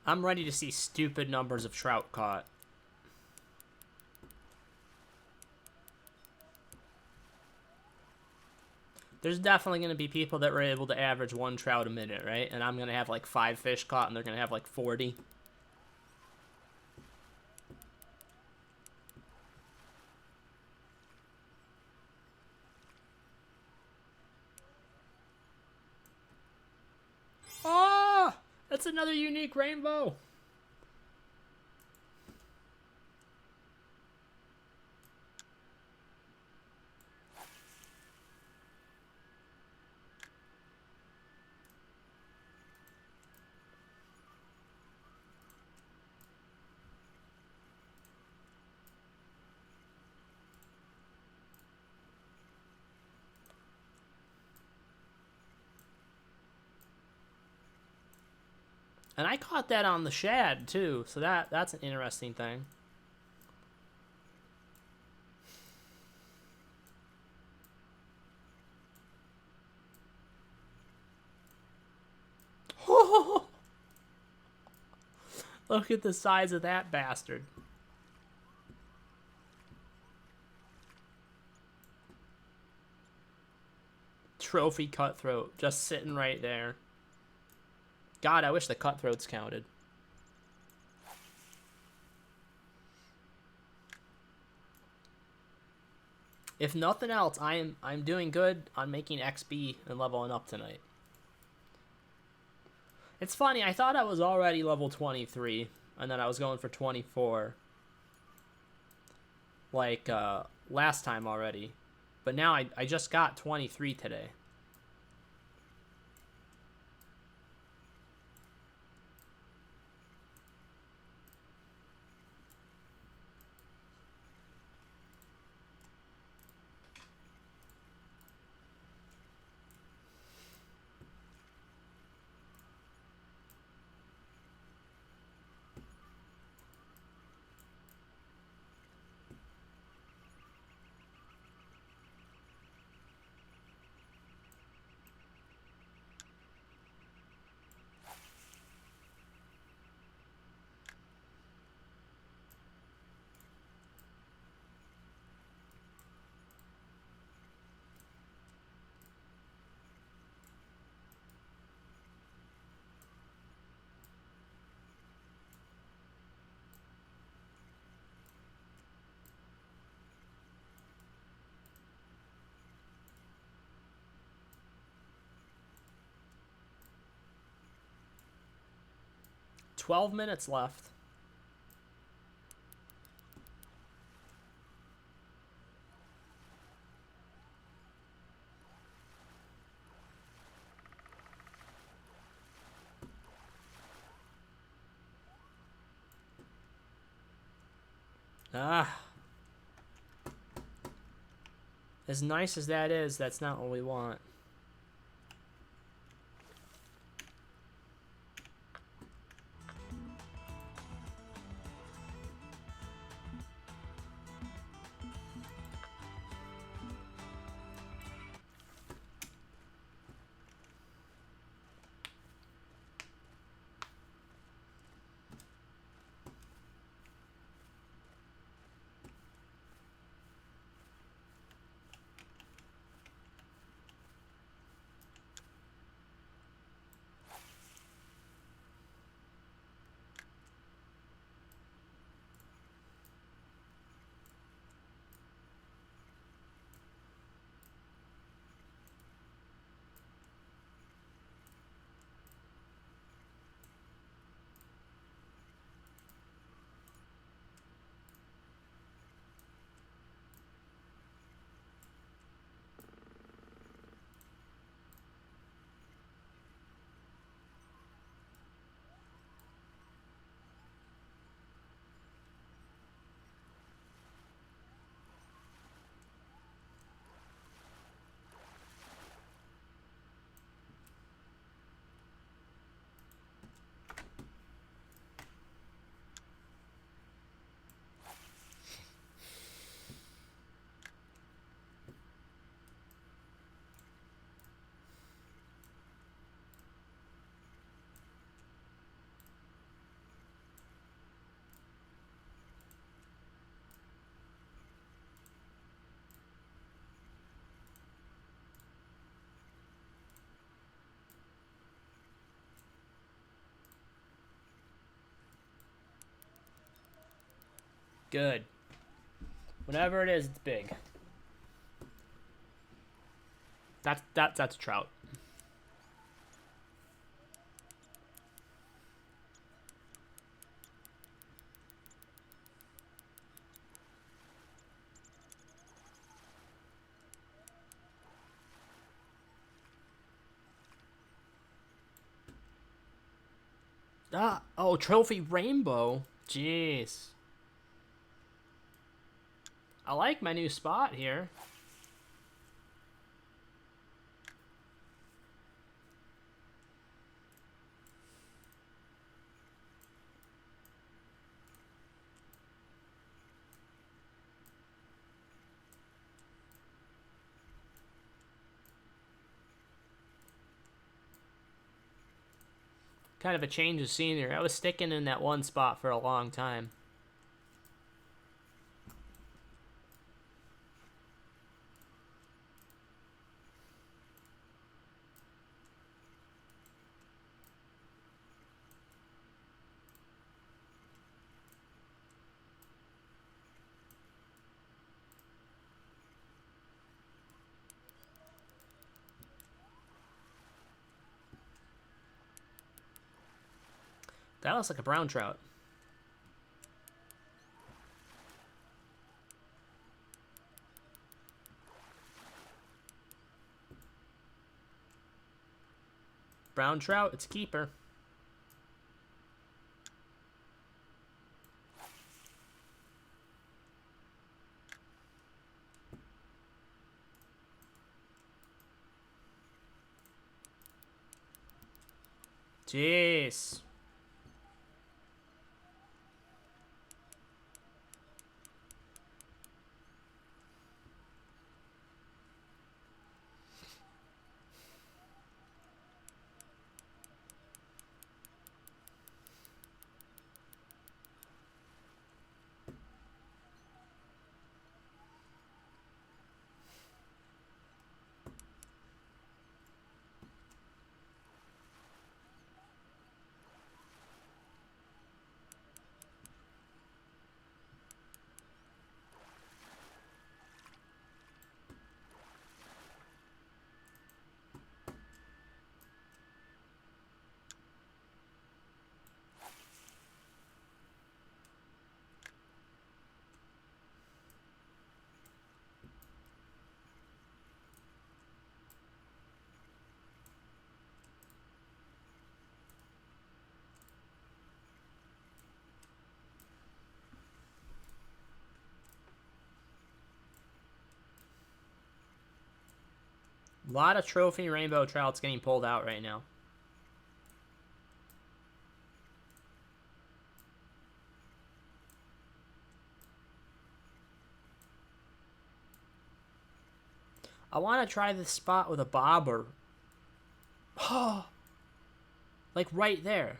Speaker 1: I'm ready to see stupid numbers of trout caught. There's definitely going to be people that were able to average 1 trout a minute, right? And I'm going to have like 5 fish caught and they're going to have like 40. Oh! That's another unique rainbow. And I caught that on the shad too, so that's an interesting thing. Look at the size of that bastard. Trophy cutthroat, just sitting right there. God, I wish the cutthroats counted. If nothing else, I'm doing good on making XP and leveling up tonight. It's funny, I thought I was already level 23, and then I was going for 24. Like, last time already. But now I just got 23 today. $12 minutes left. Ah. As nice as that is, that's not what we want. Good. Whatever it is, it's big. That's a trout. Ah, oh, trophy rainbow. Jeez. I like my new spot here. Kind of a change of scenery. I was sticking in that one spot for a long time. That looks like a brown trout. Brown trout, it's a keeper. Jeez. A lot of trophy rainbow trouts getting pulled out right now. I want to try this spot with a bobber. Oh, like right there.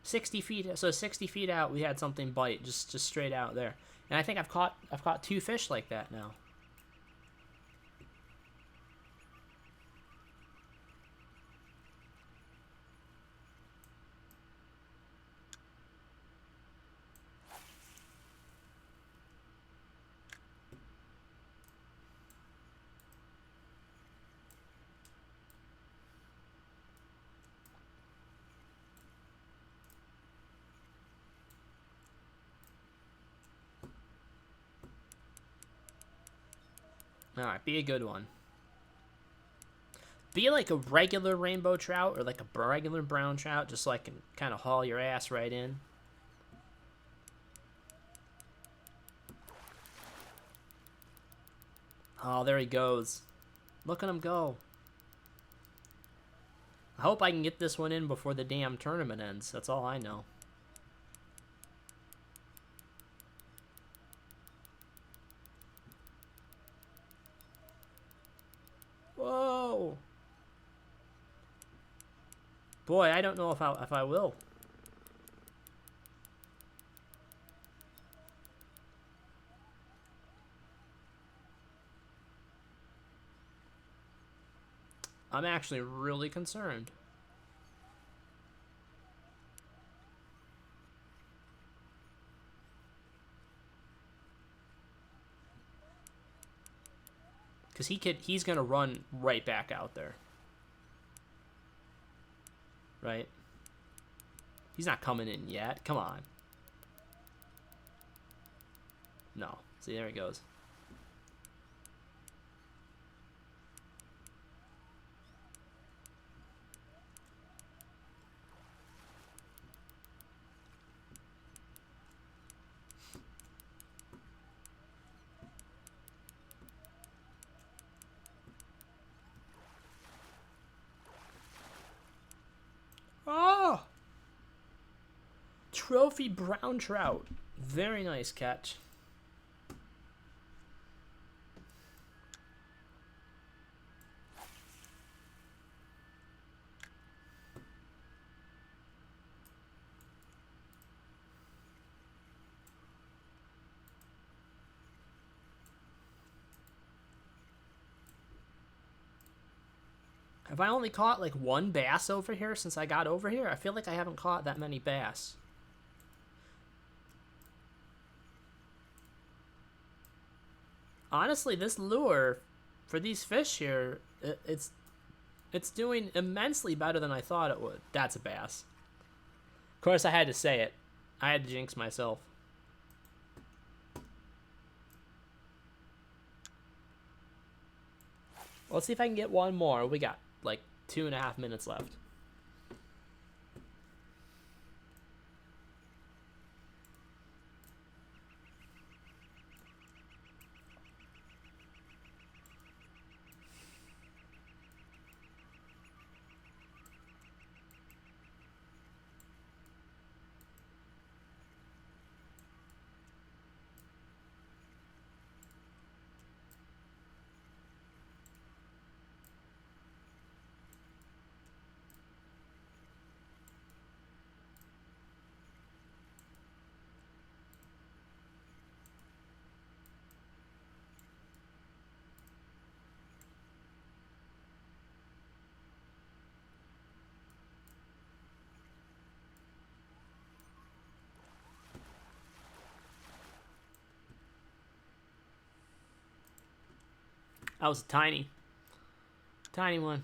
Speaker 1: 60 feet. So 60 feet out, we had something bite just straight out there. And I think I've caught 2 fish like that now. Alright, be a good one. Be like a regular rainbow trout or like a regular brown trout, just so I can kind of haul your ass right in. Oh, there he goes. Look at him go. I hope I can get this one in before the damn tournament ends. That's all I know. Whoa. Boy, I don't know if I will. I'm actually really concerned. Because he's going to run right back out there. Right? He's not coming in yet. Come on. No. See, there he goes. Oh! Trophy brown trout. Very nice catch. Have I only caught like one bass over here since I got over here? I feel like I haven't caught that many bass. Honestly, this lure for these fish here, it's doing immensely better than I thought it would. That's a bass. Of course, I had to say it. I had to jinx myself. Let's see if I can get one more. We got like 2.5 minutes left. That was a tiny one.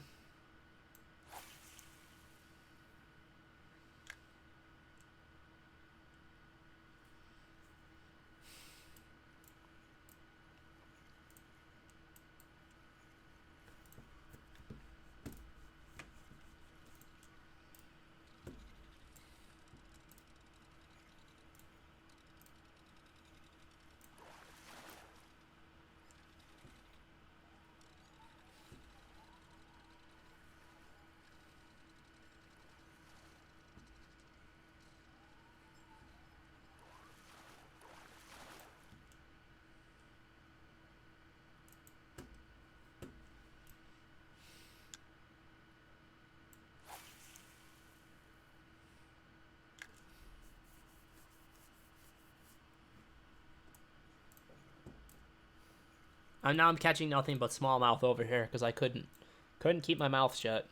Speaker 1: And now I'm catching nothing but smallmouth over here because I couldn't keep my mouth shut.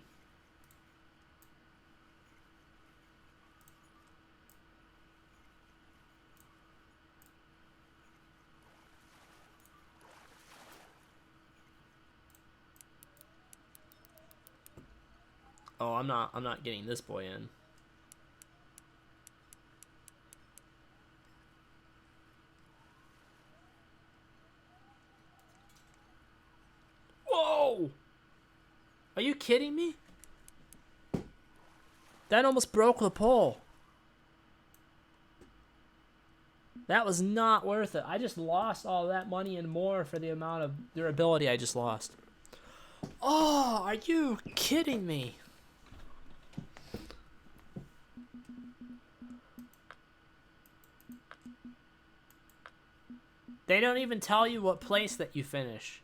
Speaker 1: Oh, I'm not getting this boy in. Whoa! Are you kidding me? That almost broke the pole. That was not worth it. I just lost all that money and more for the amount of durability I just lost. Oh, are you kidding me? They don't even tell you what place that you finish.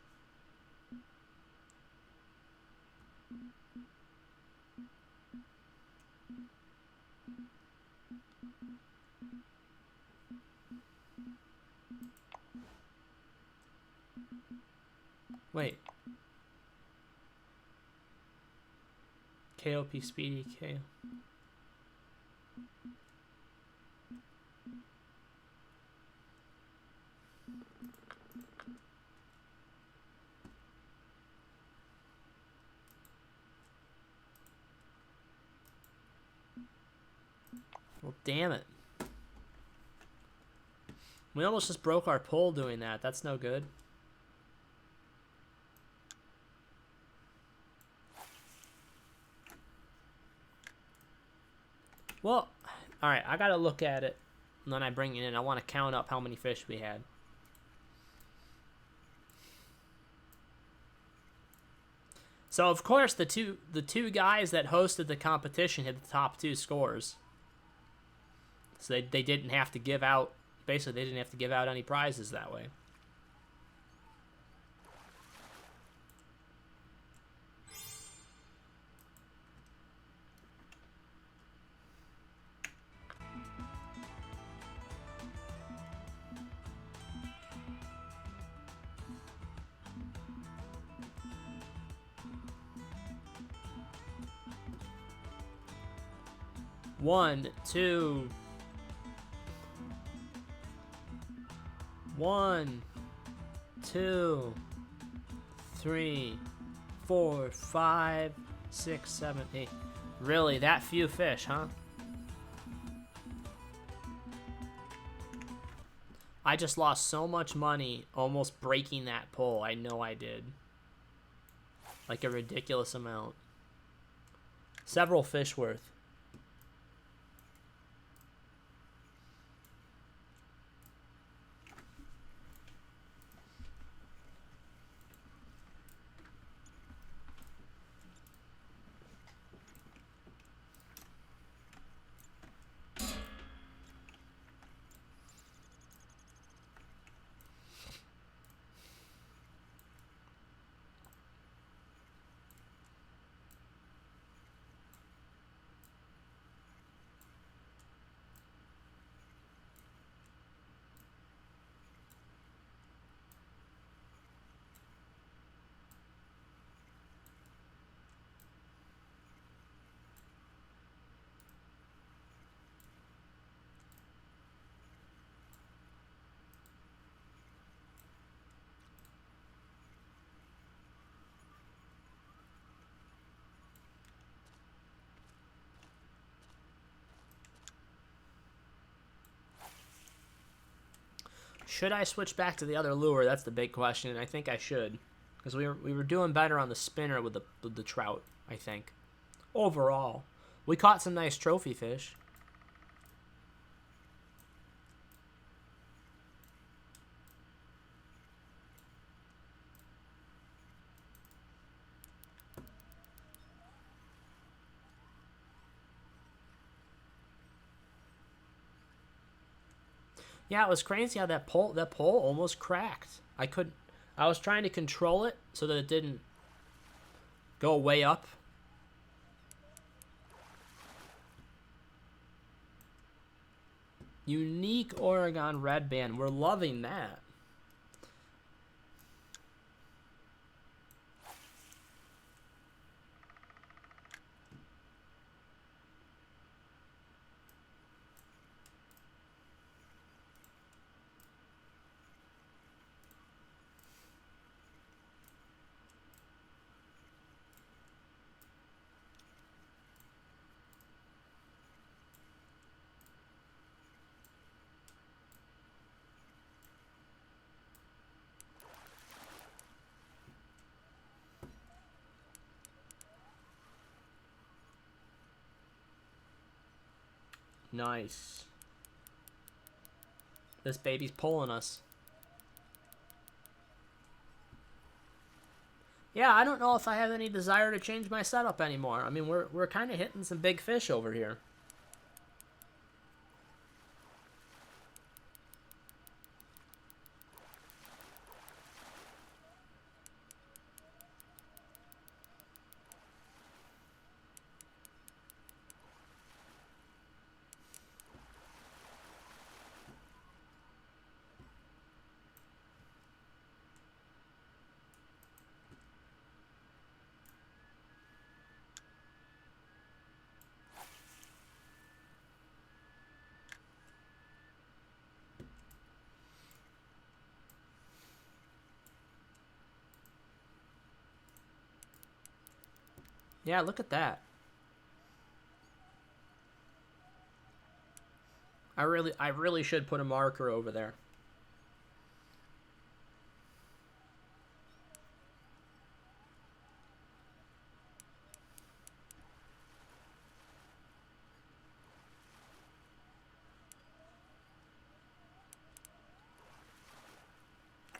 Speaker 1: Wait. KOP Speedy K. Well, damn it. We almost just broke our pole doing that. That's no good. Well, alright, I gotta look at it. And then I bring it in. I want to count up how many fish we had. So, of course, the two guys that hosted the competition hit the top 2 scores. So they didn't have to give out, basically they didn't have to give out any prizes that way. 1, 2. 1, 2, 3, 4, 5, 6, 7, 8. Really, that few fish, huh? I just lost so much money almost breaking that pole. I know I did. Like a ridiculous amount. Several fish worth. Should I switch back to the other lure? That's the big question, and I think I should. Because we were doing better on the spinner with the trout, I think. Overall. We caught some nice trophy fish. Yeah, it was crazy how that pole almost cracked. I was trying to control it so that it didn't go way up. Unique Oregon red band. We're loving that. Nice. This baby's pulling us. Yeah, I don't know if I have any desire to change my setup anymore. I mean, we're kind of hitting some big fish over here. Yeah, look at that. I really should put a marker over there.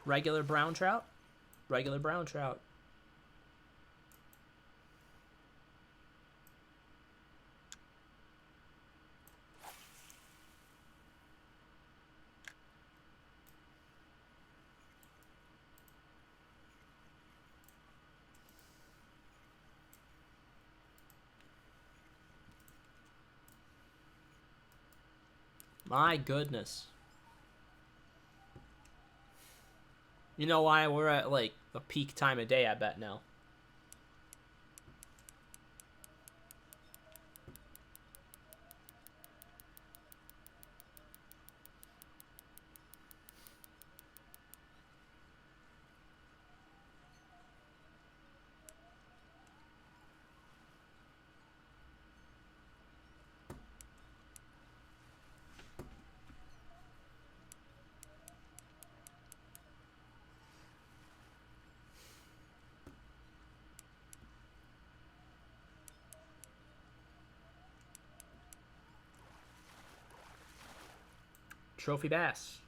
Speaker 1: Regular brown trout? Regular brown trout. My goodness. You know why we're at, like, a peak time of day, I bet now. trophy bass.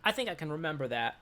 Speaker 1: I think I can remember that.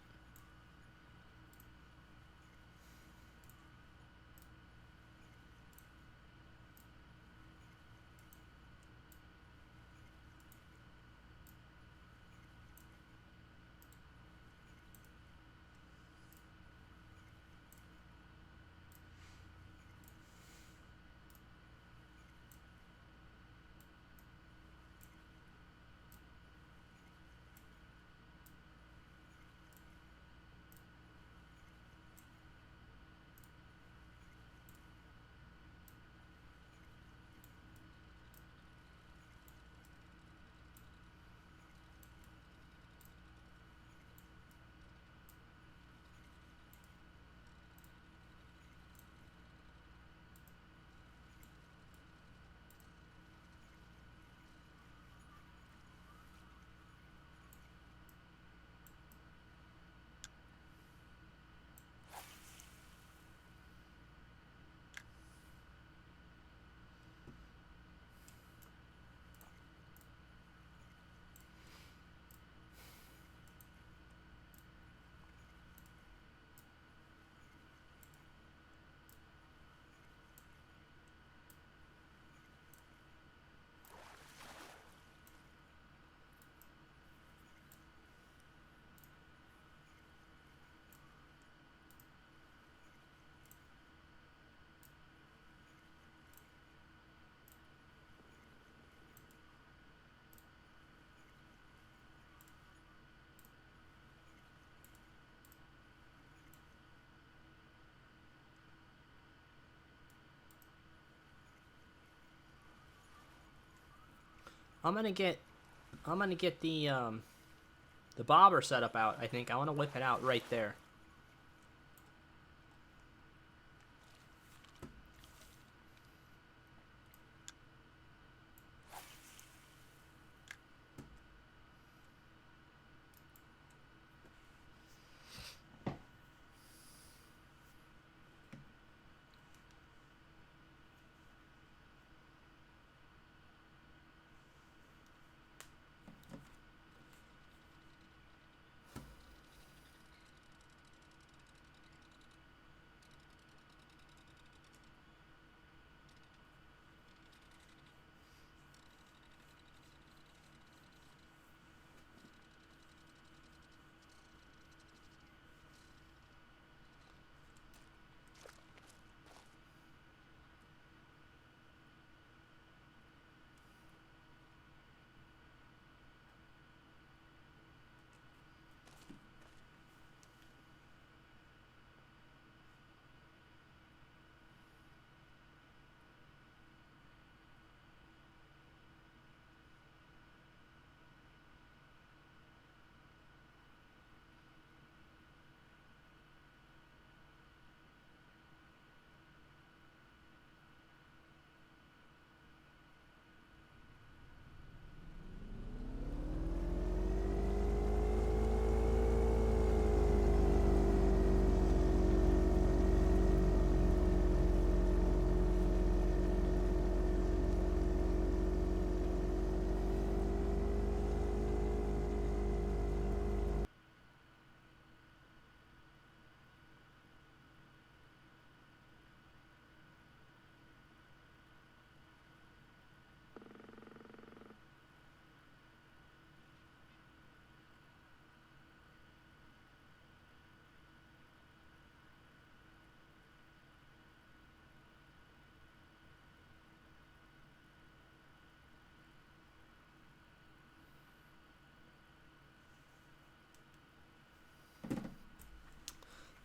Speaker 1: I'm gonna get the bobber setup out. I think I want to whip it out right there.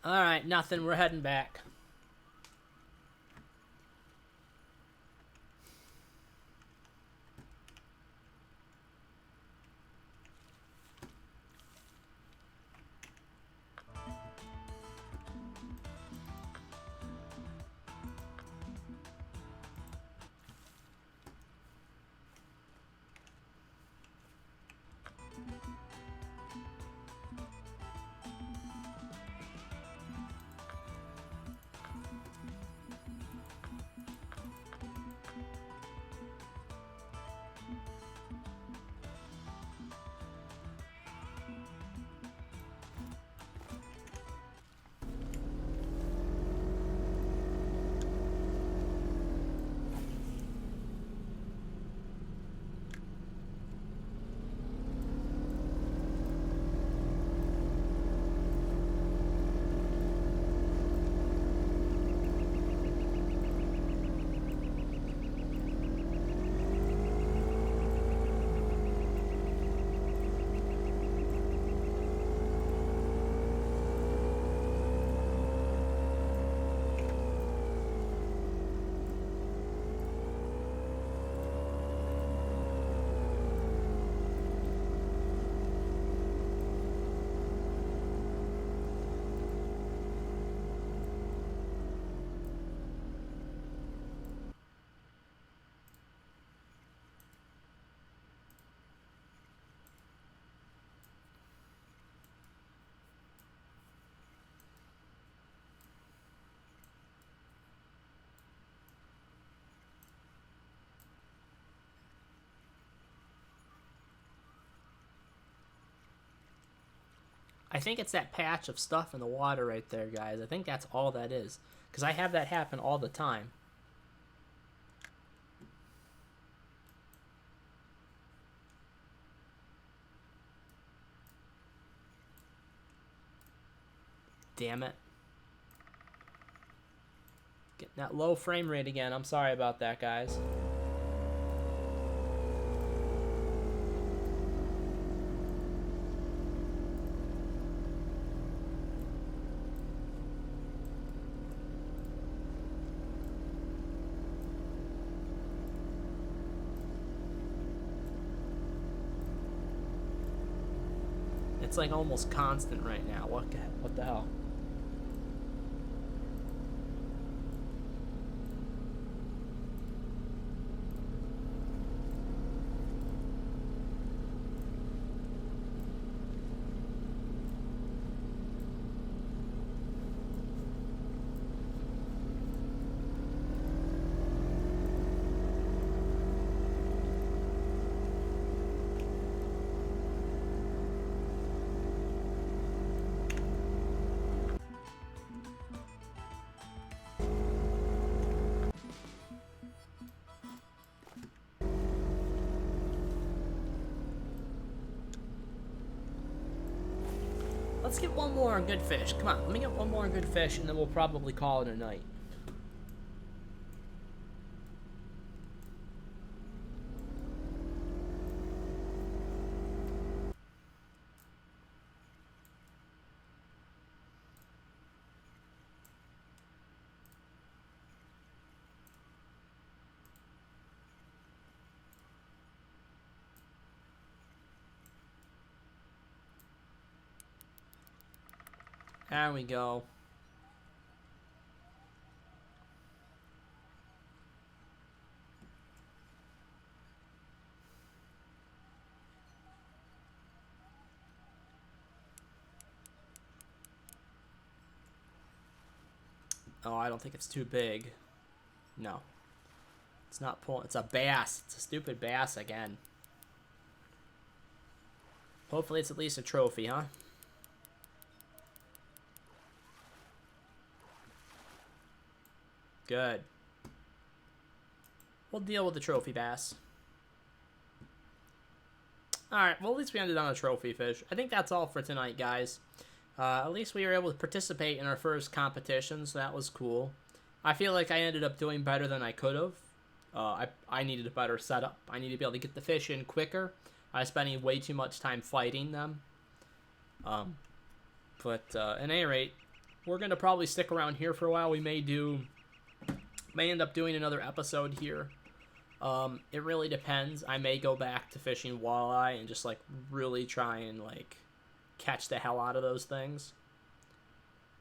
Speaker 1: Alright, nothing. We're heading back. I think it's that patch of stuff in the water right there, guys. I think that's all that is. Because I have that happen all the time. Damn it. Getting that low frame rate again. I'm sorry about that, guys. It's like almost constant right now. What the hell? Let's get one more good fish. Come on, let me get one more good fish, and then we'll probably call it a night. There we go. Oh, I don't think it's too big. No. It's not pulling. It's a bass. It's a stupid bass again. Hopefully it's at least a trophy, huh? Good. We'll deal with the trophy bass. Alright, well at least we ended on a trophy fish. I think that's all for tonight, guys. At least we were able to participate in our first competition, so that was cool. I feel like I ended up doing better than I could have. I needed a better setup. I needed to be able to get the fish in quicker. I was spending way too much time fighting them. But at any rate, we're gonna probably stick around here for a while. We may end up doing another episode here. It really depends. I may go back to fishing walleye and just like really try and like catch the hell out of those things.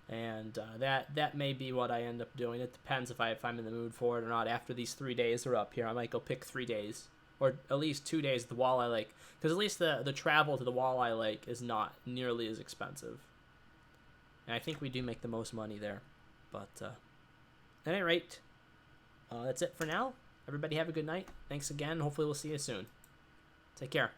Speaker 1: And that may be what I end up doing. It depends if I'm in the mood for it or not. After these 3 days are up here, I might go pick 3 days. Or at least 2 days at the walleye lake. Because at least the travel to the walleye lake is not nearly as expensive. And I think we do make the most money there. But at any rate, that's it for now. Everybody have a good night. Thanks again. Hopefully we'll see you soon. Take care.